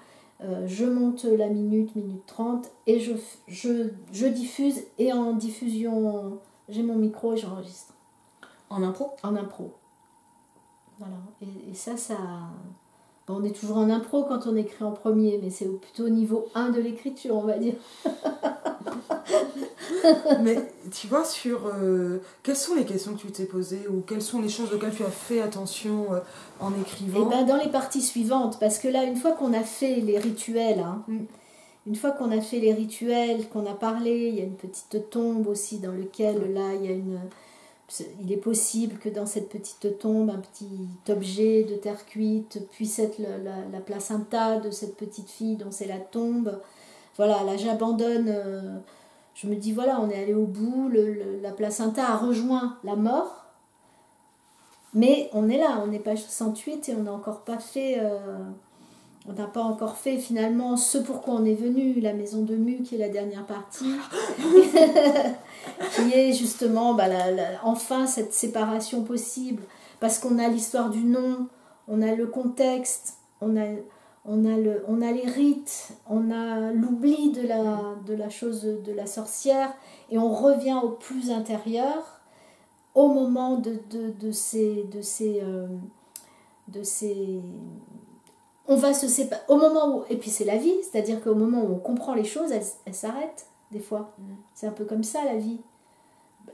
je monte la minute 30 et je diffuse, et en diffusion j'ai mon micro et j'enregistre. En impro ? En impro. Voilà. Et ça... Bon, on est toujours en impro quand on écrit en premier, mais c'est plutôt au niveau 1 de l'écriture, on va dire. Mais tu vois, quelles sont les questions que tu t'es posées, ou quelles sont les choses auxquelles tu as fait attention en écrivant ? Et ben, dans les parties suivantes, parce que là, une fois qu'on a fait les rituels, une fois qu'on a fait les rituels, qu'on a parlé, il y a une petite tombe aussi dans laquelle, là, il est possible que dans cette petite tombe, un petit objet de terre cuite puisse être la placenta de cette petite fille dont c'est la tombe. Voilà, là j'abandonne, je me dis voilà, on est allé au bout, la placenta a rejoint la mort, mais on est là, on est page 68 et on n'a encore pas fait... on n'a pas encore fait finalement ce pourquoi on est venu, la maison de Mu, qui est la dernière partie, qui est justement enfin cette séparation possible, parce qu'on a l'histoire du nom, on a le contexte, on a les rites, on a l'oubli de la chose de la sorcière, et on revient au plus intérieur, au moment de ces on va se séparer au moment où, et puis c'est la vie, c'est-à-dire qu'au moment où on comprend les choses, elles s'arrêtent des fois. C'est un peu comme ça la vie.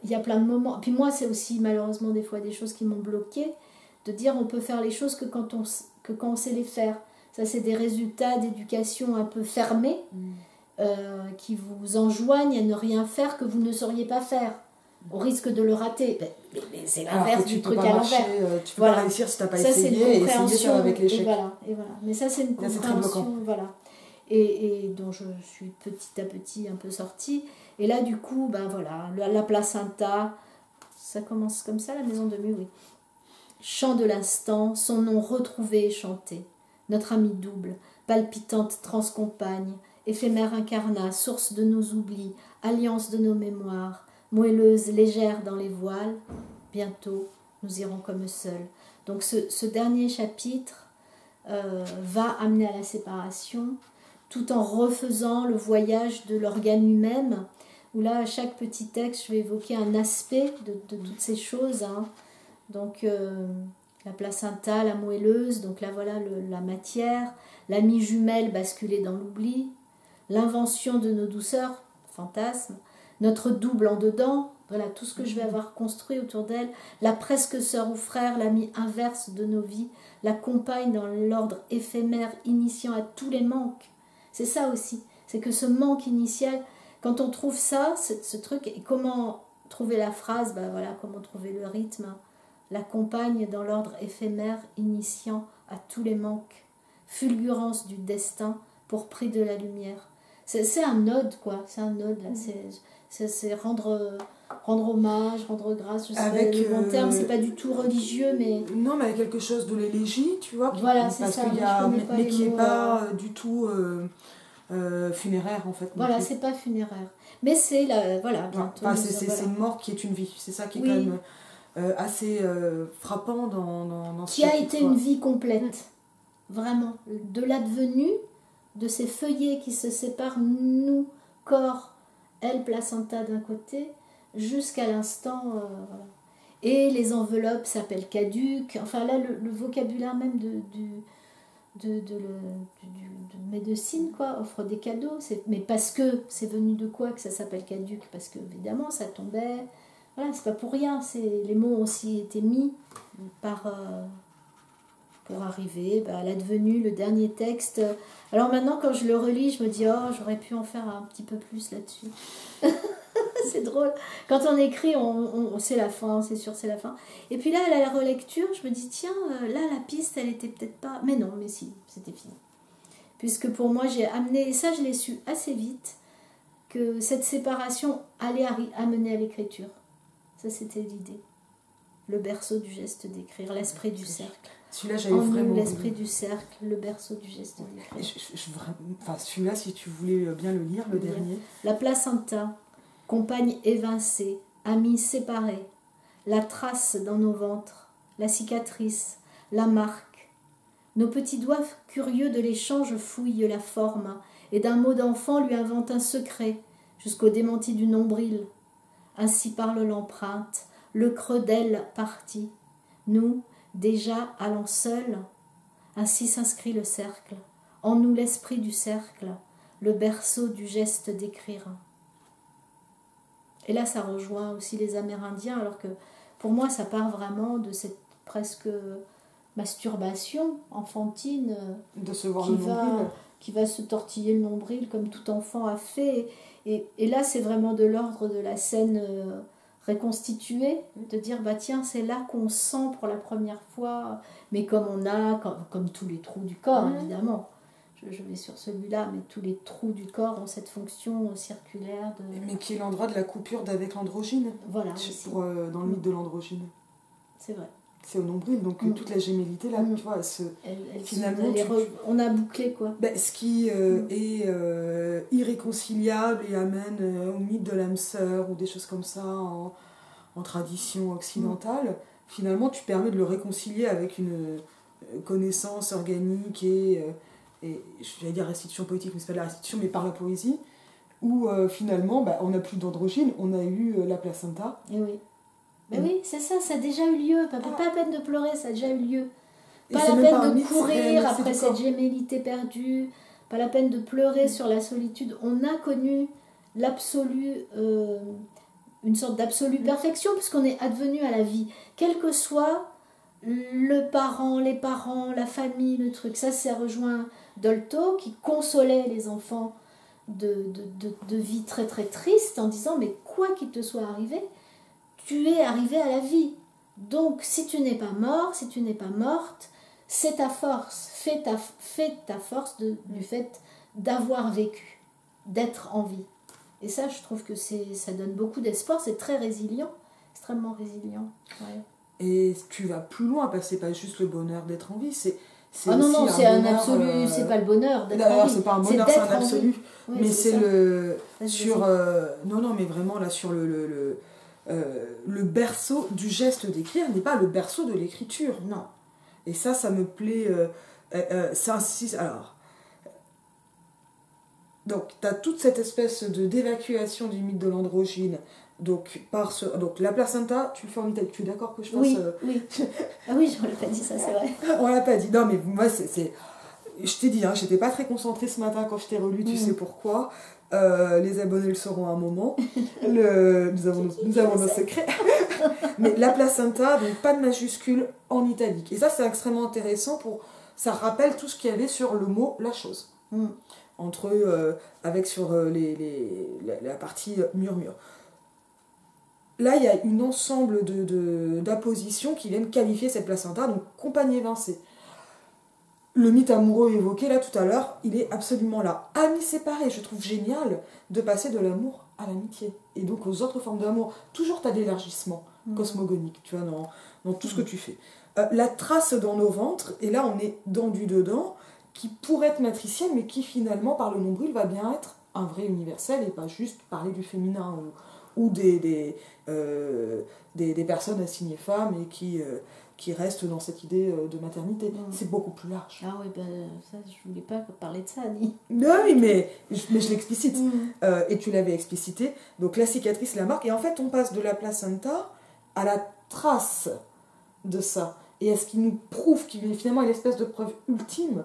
Il y a plein de moments, puis moi c'est aussi malheureusement des fois des choses qui m'ont bloquée, de dire on peut faire les choses que quand on sait les faire. Ça c'est des résultats d'éducation un peu fermés, qui vous enjoignent à ne rien faire que vous ne sauriez pas faire, au risque de le rater. Mais c'est l'inverse du truc à l'envers. Tu peux pas réussir si tu n'as pas essayé, et essayer ça avec l'échec. Et voilà. Mais ça, c'est une compréhension. Voilà. Et dont je suis petit à petit un peu sortie. Et là, du coup, voilà, la placenta, ça commence comme ça, la maison de Mu, oui. Chant de l'instant, son nom retrouvé et chanté. Notre amie double, palpitante transcompagne, éphémère incarnat, source de nos oublis, alliance de nos mémoires, moelleuse, légère dans les voiles, bientôt nous irons comme seuls. Donc ce dernier chapitre va amener à la séparation, tout en refaisant le voyage de l'organe humain, où là, à chaque petit texte, je vais évoquer un aspect de toutes ces choses. Donc la placenta, la moelleuse, donc là voilà la matière, l'amie jumelle basculée dans l'oubli, l'invention de nos douceurs, fantasmes, notre double en dedans, voilà tout ce que je vais avoir construit autour d'elle, la presque sœur ou frère, l'amie inverse de nos vies, la compagne dans l'ordre éphémère initiant à tous les manques. C'est ça aussi, c'est que ce manque initial, quand on trouve ça, ce truc, et comment trouver la phrase, voilà, comment trouver le rythme, la compagne dans l'ordre éphémère initiant à tous les manques, fulgurance du destin pour prix de la lumière. C'est un ode, quoi, c'est un ode, là, c'est rendre hommage, rendre grâce, je sais avec pas le bon terme, c'est pas du tout religieux, mais... Non, mais quelque chose de l'élégie, tu vois, voilà, c'est parce ça, qu'il y a, mais qui n'est pas mots, du tout funéraire en fait. Voilà, c'est pas funéraire. Mais c'est voilà, bientôt. Enfin, c'est une mort qui est une vie. C'est ça qui est quand même assez frappant dans qui a été une vie complète. Vraiment. De l'advenu, de ces feuillets qui se séparent, nous, corps, elle, placenta d'un côté, jusqu'à l'instant. Voilà. Et les enveloppes s'appellent caduques. Enfin là, le vocabulaire même de médecine quoi, offre des cadeaux. Mais parce que c'est venu de quoi que ça s'appelle caduc? Parce que évidemment ça tombait. Voilà, c'est pas pour rien. Les mots ont aussi été mis pour arriver à l'advenu, le dernier texte. Alors maintenant, quand je le relis, je me dis oh, j'aurais pu en faire un petit peu plus là-dessus. C'est drôle. Quand on écrit, on sait la fin, c'est sûr, c'est la fin. Et puis là, à la relecture, je me dis, tiens, là, la piste, elle était peut-être pas... Mais non, mais si, c'était fini. Puisque pour moi, j'ai amené, et ça, je l'ai su assez vite, que cette séparation allait amener à l'écriture. Ça, c'était l'idée. Le berceau du geste d'écrire, l'esprit du cercle. Celui-là, j'avais vraiment... l'esprit du cercle, le berceau du geste d'écrire. Enfin, celui-là, si tu voulais bien le lire, le dernier. La placenta. Compagne évincée, amis séparés, la trace dans nos ventres, la cicatrice, la marque. Nos petits doigts curieux de l'échange fouillent la forme et d'un mot d'enfant lui inventent un secret jusqu'au démenti du nombril. Ainsi parle l'empreinte, le creux d'elle parti. Nous, déjà allant seuls, ainsi s'inscrit le cercle. En nous l'esprit du cercle, le berceau du geste d'écrire. Et là, ça rejoint aussi les Amérindiens, alors que pour moi, ça part vraiment de cette presque masturbation enfantine de se voir le nombril. Qui va se tortiller le nombril comme tout enfant a fait. Et là, c'est vraiment de l'ordre de la scène reconstituée, de dire, bah tiens, c'est là qu'on sent pour la première fois, mais comme tous les trous du corps, évidemment. Je vais sur celui-là, mais tous les trous du corps ont cette fonction circulaire de... Mais qui est l'endroit de la coupure d'avec l'androgyne. Voilà. Dans le mythe de l'androgyne. C'est vrai. C'est au nombril, donc toute la gémellité, là, tu vois, finalement... On a bouclé, quoi. Ce qui est irréconciliable et amène au mythe de l'âme sœur ou des choses comme ça en tradition occidentale, finalement, tu permets de le réconcilier avec une connaissance organique et je vais dire restitution poétique, mais c'est pas de la restitution, mais par la poésie, où finalement, on n'a plus d'androgyne, on a eu la placenta. Et oui. Mais oui, c'est ça, ça a déjà eu lieu. Pas la peine de pleurer, ça a déjà eu lieu. Pas la peine de courir après cette gémellité perdue, pas la peine de pleurer sur la solitude. On a connu l'absolu, une sorte d'absolue perfection, puisqu'on est advenu à la vie. Quel que soit les parents, la famille, le truc. Ça rejoint Dolto, qui consolait les enfants de vie très très triste, en disant, mais quoi qu'il te soit arrivé, tu es arrivé à la vie. Donc, si tu n'es pas mort, si tu n'es pas morte, c'est ta force. Fais ta force du fait d'avoir vécu, d'être en vie. Et ça, je trouve que ça donne beaucoup d'espoir. C'est très résilient, extrêmement résilient. Ouais. Et tu vas plus loin, parce que c'est pas juste le bonheur d'être en vie, c'est non, c'est un absolu, c'est pas le bonheur d'être en vie. C'est pas un bonheur, c'est un absolu. Oui, mais c'est le... sur non, mais vraiment, là, sur le berceau du geste d'écrire n'est pas le berceau de l'écriture, non. Et ça me plaît. Ça insiste. Alors, donc, tu as toute cette espèce d'évacuation du mythe de l'androgyne. Donc, la placenta, tu le fais en Italie. Tu es d'accord que je fasse... Oui. Ah oui, je ne l'ai pas dit, ça, c'est vrai. On l'a pas dit. Non, mais moi, je t'ai dit, j'étais pas très concentrée ce matin quand je t'ai relu, tu sais pourquoi. Les abonnés le sauront à un moment. Nous avons nos secrets. Mais la placenta, donc pas de majuscule en italique. Et ça, c'est extrêmement intéressant. Ça rappelle tout ce qu'il y avait sur le mot la chose. Avec sur la partie murmure. Là, il y a un ensemble d'appositions qui viennent qualifier cette placenta, donc compagne évincée. Le mythe amoureux évoqué là tout à l'heure, il est absolument là. Amis séparés, je trouve génial de passer de l'amour à l'amitié. Et donc aux autres formes d'amour. Toujours tu as de l'élargissement cosmogonique, tu vois, dans tout ce que tu fais. La trace dans nos ventres, et là on est dans du dedans, qui pourrait être matriciel, mais qui finalement, par le nombril, va bien être un vrai universel et pas juste parler du féminin ou des personnes assignées femmes et qui restent dans cette idée de maternité. C'est beaucoup plus large. Ah oui, ben ça, je voulais pas parler de ça, ni. Oui, mais je l'explicite. Et tu l'avais explicité. Donc la cicatrice, la marque. Et en fait, on passe de la placenta à la trace de ça. Et est-ce qu'il nous prouve qu'il y a finalement une espèce de preuve ultime,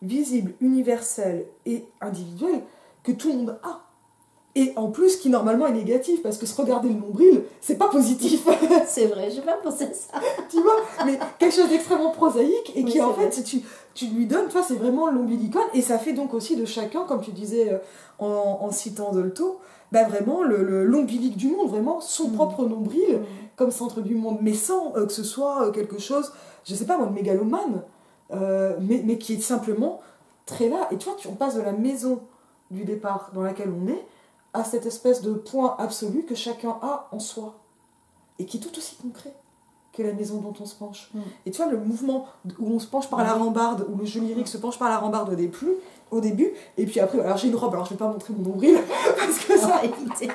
visible, universelle et individuelle, que tout le monde a. Et en plus, qui normalement est négatif, parce que se regarder le nombril, c'est pas positif. C'est vrai, j'ai pas pensé à ça. Tu vois, mais quelque chose d'extrêmement prosaïque, et qui en fait, tu lui donnes, toi, c'est vraiment l'ombilicone, et ça fait donc aussi de chacun, comme tu disais en citant Dolto, bah vraiment l'ombilique du monde, vraiment son propre nombril, comme centre du monde, mais sans que ce soit quelque chose, je sais pas moi, de mégalomane, mais qui est simplement très là. Et tu vois, on passe de la maison du départ dans laquelle on est à cette espèce de point absolu que chacun a en soi et qui est tout aussi concret que la maison dont on se penche. Et tu vois, le mouvement où on se penche par la rambarde, où le jeu lyrique se penche par la rambarde au début, et puis après, alors j'ai une robe, alors je vais pas montrer mon nombril parce que ça va éviter.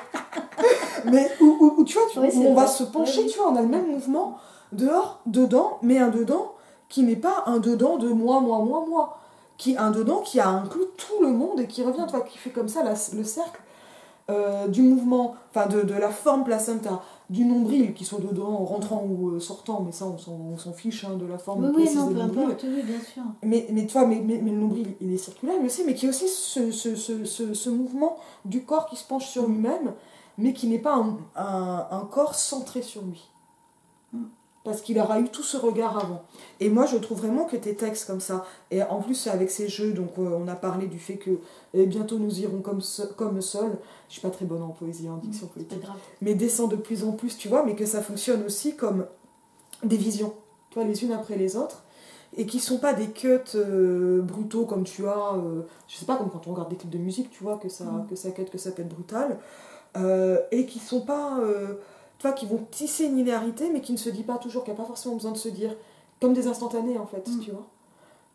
Mais où tu vois, on va se pencher, tu vois, on a le même mouvement dehors, dedans, mais un dedans qui n'est pas un dedans de moi, qui est un dedans qui a inclus tout le monde et qui revient, tu vois, qui fait comme ça le cercle du mouvement, enfin de la forme placenta, du nombril, qui soit dedans, rentrant ou sortant, mais ça on s'en fiche de la forme précise du nombril. Oui, bien sûr. Mais le nombril il est circulaire, mais il y a aussi ce mouvement du corps qui se penche sur lui-même, mais qui n'est pas un corps centré sur lui. Parce qu'il aura eu tout ce regard avant. Et moi, je trouve vraiment que tes textes comme ça, et en plus avec ces jeux, donc on a parlé du fait que bientôt nous irons comme seul. Je suis pas très bonne en poésie, en diction politique, mais descend de plus en plus, tu vois, mais que ça fonctionne aussi comme des visions, tu vois, les unes après les autres, et qui sont pas des cuts brutaux comme tu as, je sais pas, comme quand on regarde des clips de musique, tu vois, que ça cut, que ça peut être brutal, et qui sont pas... tu vois, qui vont tisser une linéarité, mais qui ne se dit pas toujours, qui n'a pas forcément besoin de se dire, comme des instantanés en fait, tu vois.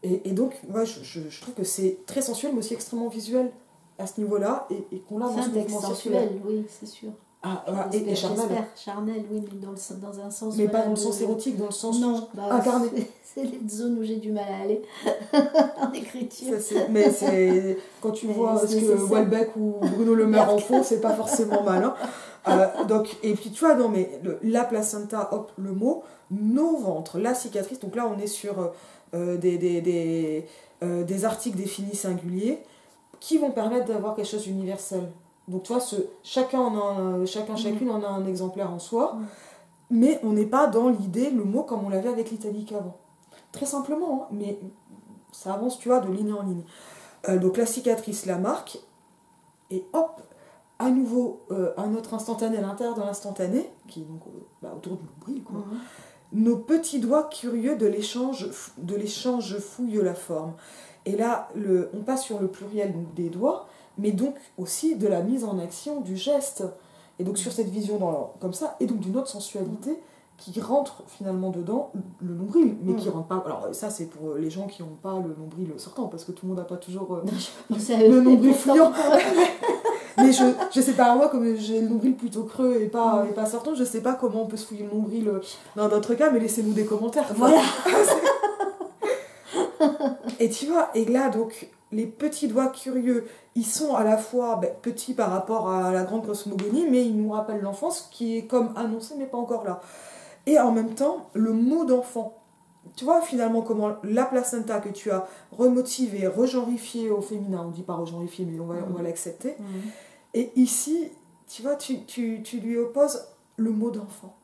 Et donc, moi, je trouve que c'est très sensuel, mais aussi extrêmement visuel à ce niveau-là, et qu'on l'a dans ce mouvement sensuel, oui, c'est sûr. Et charnel. Charnel, oui, mais dans un sens... Mais pas dans le sens érotique, dans le sens incarné. C'est les zones où j'ai du mal à aller en écriture. Mais c'est quand tu vois ce que Houellebecq ou Bruno Le Maire en font, c'est pas forcément mal. Donc, et puis tu vois, non mais la placenta, hop, le mot, nos ventres, la cicatrice, donc là on est sur des articles définis singuliers qui vont permettre d'avoir quelque chose d'universel. Donc tu vois, chacune en a un exemplaire en soi, mais on n'est pas dans l'idée, le mot comme on l'avait avec l'italique avant. Très simplement, mais ça avance, tu vois, de ligne en ligne. Donc la cicatrice, la marque, et hop, à nouveau un autre instantané à l'intérieur de l'instantané, qui est donc autour du nombril, quoi. Nos petits doigts curieux de l'échange fouillent la forme. Et là, on passe sur le pluriel des doigts, mais donc aussi de la mise en action du geste. Et donc sur cette vision comme ça, et donc d'une autre sensualité qui rentre finalement dedans le nombril, mais qui rentre pas. Alors ça c'est pour les gens qui n'ont pas le nombril sortant, parce que tout le monde n'a pas toujours le nombril fouillant. Mais je sais pas, moi comme j'ai le nombril plutôt creux et pas sortant, je sais pas comment on peut se fouiller le nombril dans d'autres cas, mais laissez-nous des commentaires. Voilà. Et tu vois, et là donc les petits doigts curieux, ils sont à la fois petits par rapport à la grande cosmogonie, mais ils nous rappellent l'enfance qui est comme annoncée mais pas encore là. Et en même temps, le mot d'enfant. Tu vois finalement comment la placenta que tu as remotivée, regenrifiée au féminin, on dit pas regenrifiée mais on va l'accepter. Et ici, tu vois, tu lui opposes le mot d'enfant.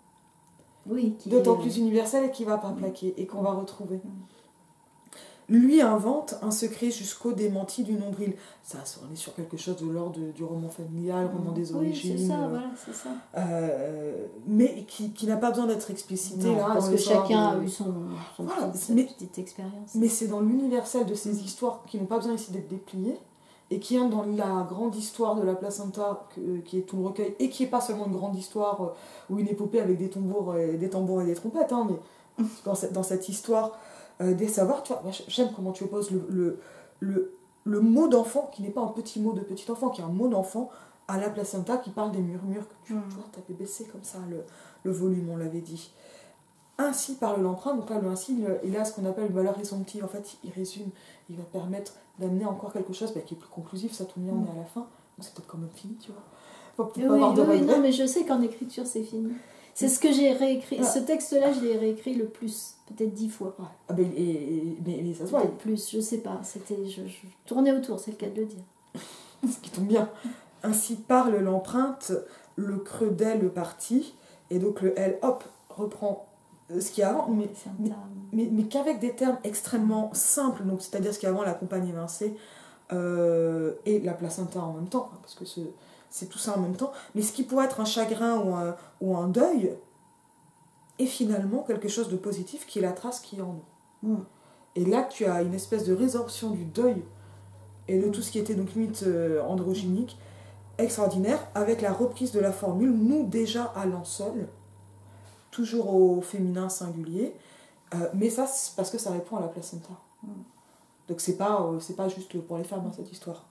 Oui. D'autant plus universel et qui va pas plaquer et qu'on va retrouver. Lui invente un secret jusqu'au démenti du nombril. Ça, on est sur quelque chose de l'ordre du roman familial, roman des origines. Oui, c'est ça, voilà, c'est ça. Mais qui n'a pas besoin d'être explicité. Non, là, parce que chacun a eu sa petite expérience. Mais c'est dans l'universel de ces histoires qui n'ont pas besoin ici d'être dépliées, et qui est dans la grande histoire de la placenta, qui est tout le recueil, et qui n'est pas seulement une grande histoire ou une épopée avec des tambours et des trompettes, mais dans cette histoire des savoirs. Tu vois, moi, j'aime comment tu opposes le mot d'enfant, qui n'est pas un petit mot de petit enfant, qui est un mot d'enfant, à la placenta qui parle des murmures que tu vois, t'avais baissé comme ça le volume, on l'avait dit. Ainsi parle l'emprunt, donc là le ainsi il a ce qu'on appelle une valeur résomptive, en fait il résume, il va permettre d'amener encore quelque chose qui est plus conclusif, ça tombe bien, on est à la fin, donc c'est peut-être quand même fini, tu vois. Faut pas avoir de regrets. Non mais je sais qu'en écriture c'est fini. C'est ce que j'ai réécrit, ce texte-là je l'ai réécrit le plus, peut-être 10 fois. Ouais. Ah ben, mais ça se voit. Plus, je sais pas, je tournais autour, c'est le cas de le dire. Ce qui tombe bien. Ainsi parle l'empreinte, le creux d'elle le parti, et donc le L, hop, reprend ce qui est avant, mais qu'avec des termes extrêmement simples, donc c'est-à-dire ce qui est avant la compagne évincée et la placenta en même temps, parce que c'est tout ça en même temps, mais ce qui pourrait être un chagrin ou un deuil est finalement quelque chose de positif qui est la trace qui est en nous. Et là tu as une espèce de résorption du deuil et de tout ce qui était donc limite androgynique extraordinaire, avec la reprise de la formule, nous déjà allant seuls, toujours au féminin singulier, mais ça c'est parce que ça répond à la placenta. Donc c'est pas juste pour les femmes cette histoire.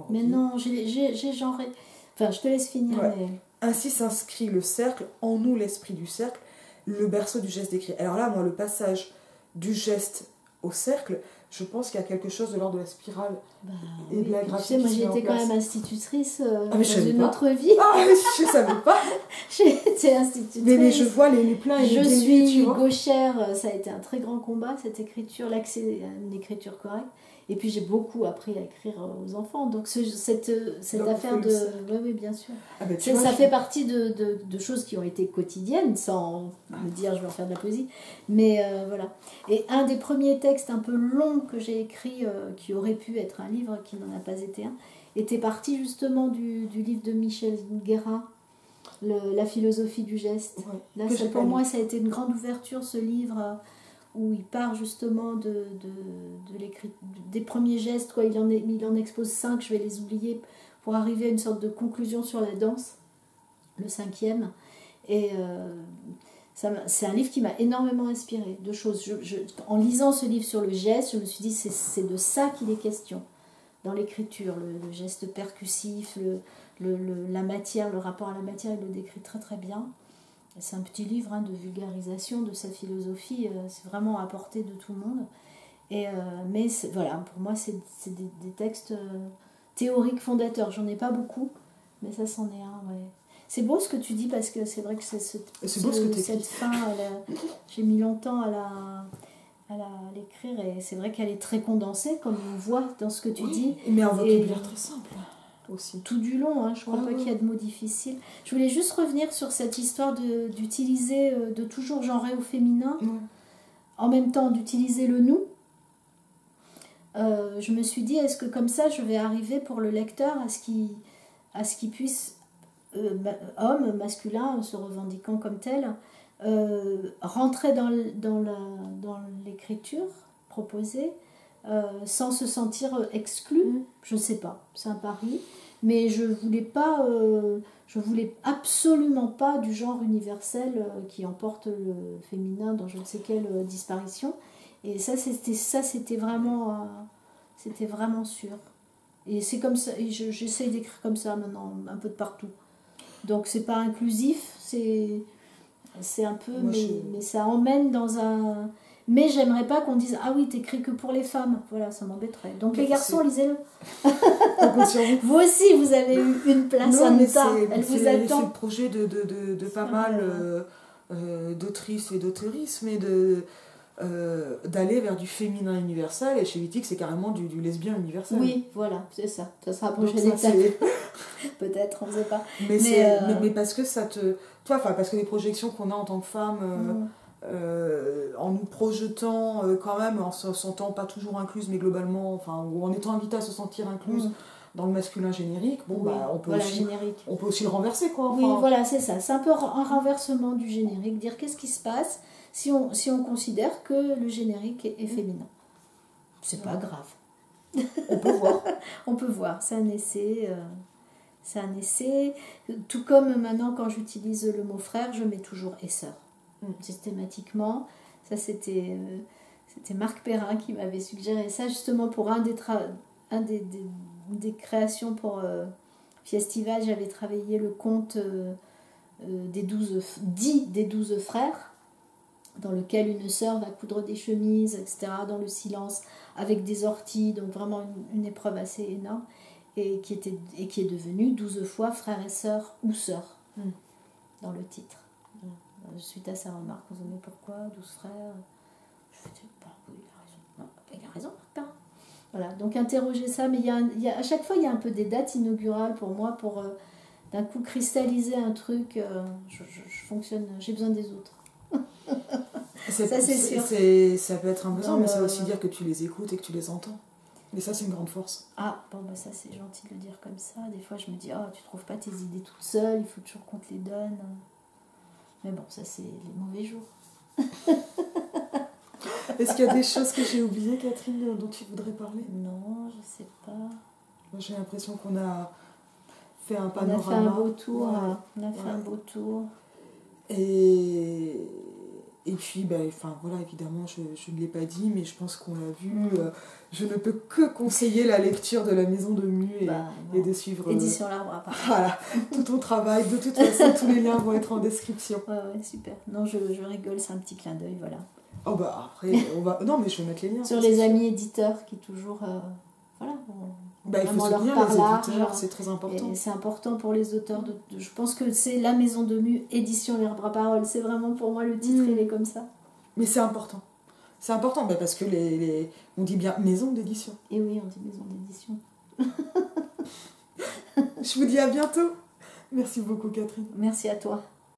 Mais non, j'ai genré. Enfin, je te laisse finir. Ouais. Mais... Ainsi s'inscrit le cercle, en nous l'esprit du cercle, le berceau du geste décrit. Alors là, moi, le passage du geste au cercle, je pense qu'il y a quelque chose de l'ordre de la spirale et de la gravité. Tu sais, moi j'étais quand même institutrice dans une pas. autre vie. Ah, je savais pas. J'étais institutrice. Mais je vois les plats et les suis tu vois. gauchère, ça a été un très grand combat, cette écriture, l'accès à une écriture correcte. Et puis j'ai beaucoup appris à écrire aux enfants. Donc cette affaire de... Oui, bien sûr. Ah ben, ça fait partie de choses qui ont été quotidiennes, sans me dire je vais en faire de la poésie. Mais voilà. Et un des premiers textes un peu longs que j'ai écrit, qui aurait pu être un livre, qui n'en a pas été un, était parti justement du livre de Michel Guérin, La philosophie du geste. Ouais, Là, pour moi, ça a été une grande ouverture, ce livre... où il part justement des premiers gestes, quoi. Il en expose 5, je vais les oublier, pour arriver à une sorte de conclusion sur la danse, le 5e. Et c'est un livre qui m'a énormément inspiré de choses. En lisant ce livre sur le geste, je me suis dit c'est de ça qu'il est question dans l'écriture, le geste percussif, la matière, le rapport à la matière, il le décrit très très bien. C'est un petit livre de vulgarisation de sa philosophie, c'est vraiment à portée de tout le monde. Mais voilà, pour moi, c'est des textes théoriques fondateurs. J'en ai pas beaucoup, mais ça c'en est un. Ouais. C'est beau ce que tu dis, parce que c'est vrai que cette fin, j'ai mis longtemps à l'écrire, et c'est vrai qu'elle est très condensée, comme on voit dans ce que tu dis. Mais un vocabulaire très simple. Aussi. Tout du long, je crois pas qu'il y a de mots difficiles. Je voulais juste revenir sur cette histoire d'utiliser, de toujours genrer au féminin, en même temps d'utiliser le nous. Je me suis dit, est-ce que comme ça je vais arriver pour le lecteur à ce qu'il puisse, homme, masculin, se revendiquant comme tel, rentrer dans l'écriture proposée, sans se sentir exclu. Je sais pas, c'est un pari, mais je voulais absolument pas du genre universel qui emporte le féminin dans je ne sais quelle disparition, et c'était vraiment sûr, et c'est comme ça, et j'essaye d'écrire comme ça maintenant un peu de partout, donc c'est pas inclusif, c'est un peu, mais ça emmène dans un... Mais j'aimerais pas qu'on dise « Ah oui, t'écris que pour les femmes ». Voilà, ça m'embêterait. Donc les garçons, lisez-le. Vous aussi, vous avez eu une place à Nota. Elle vous attend. C'est le projet de pas mal d'autrices et d'auteuristes, mais d'aller vers du féminin universel. Et chez Wittig, c'est carrément du lesbien universel. Oui, voilà, c'est ça. Ça sera la prochaine étape. Peut-être, on ne sait pas. Mais parce que ça te... parce que les projections qu'on a en tant que femme... en nous projetant quand même, en se sentant pas toujours incluse, mais globalement, ou en étant invitée à se sentir incluse dans le masculin générique, on peut aussi le renverser, quoi. Oui, voilà, c'est ça. C'est un peu un renversement du générique, dire qu'est-ce qui se passe si on considère que le générique est féminin. C'est pas grave. On peut voir. On peut voir, c'est un essai. C'est un essai. Tout comme maintenant, quand j'utilise le mot frère, je mets toujours et sœur. Systématiquement, ça c'était C'était Marc Perrin qui m'avait suggéré ça, justement pour des créations pour Fiestival. J'avais travaillé le conte des 12 frères, dans lequel une sœur va coudre des chemises, etc., dans le silence, avec des orties, donc vraiment une épreuve assez énorme, et qui est devenue 12 fois frères et sœurs ou sœurs, dans le titre. Suite à sa remarque, on se dit mais pourquoi 12 frères? Je fais oui, il a raison. Non, il a raison, Martin. Voilà, donc interroger ça, mais à chaque fois il y a un peu des dates inaugurales pour moi, pour d'un coup cristalliser un truc. Je fonctionne, j'ai besoin des autres. Ça c'est sûr. Ça peut être un besoin, mais ça veut aussi dire que tu les écoutes et que tu les entends. Et ça, c'est une grande force. Ah, bon, bah ça c'est gentil de le dire comme ça. Des fois je me dis, oh, tu trouves pas tes idées toutes seules, il faut toujours qu'on te les donne. Mais bon, ça c'est les mauvais jours. Est-ce qu'il y a des choses que j'ai oubliées, Catherine, dont tu voudrais parler? Non, je sais pas. Moi, j'ai l'impression qu'on a fait un panorama. On a fait un beau tour. Ouais. On a fait un beau tour. Et puis, voilà, évidemment, je ne l'ai pas dit, mais je pense qu'on l'a vu. Je ne peux que conseiller la lecture de La Maison de Mu et de suivre... Édition L'Arbre à part. Voilà, tout ton travail. De toute façon, tous les liens vont être en description. Ouais, super. Non, je rigole, c'est un petit clin d'œil, voilà. Oh bah après, on va... Non, mais je vais mettre les liens. Sur les amis éditeurs qui toujours... voilà. Il faut soutenir les éditeurs, c'est très important. Et c'est important pour les auteurs. Je pense que c'est La Maison de Mu, édition L'Arbre à Parole. C'est vraiment pour moi le titre, il est comme ça. Mais c'est important. C'est important parce que on dit bien maison d'édition. Et oui, on dit maison d'édition. Je vous dis à bientôt. Merci beaucoup, Catherine. Merci à toi.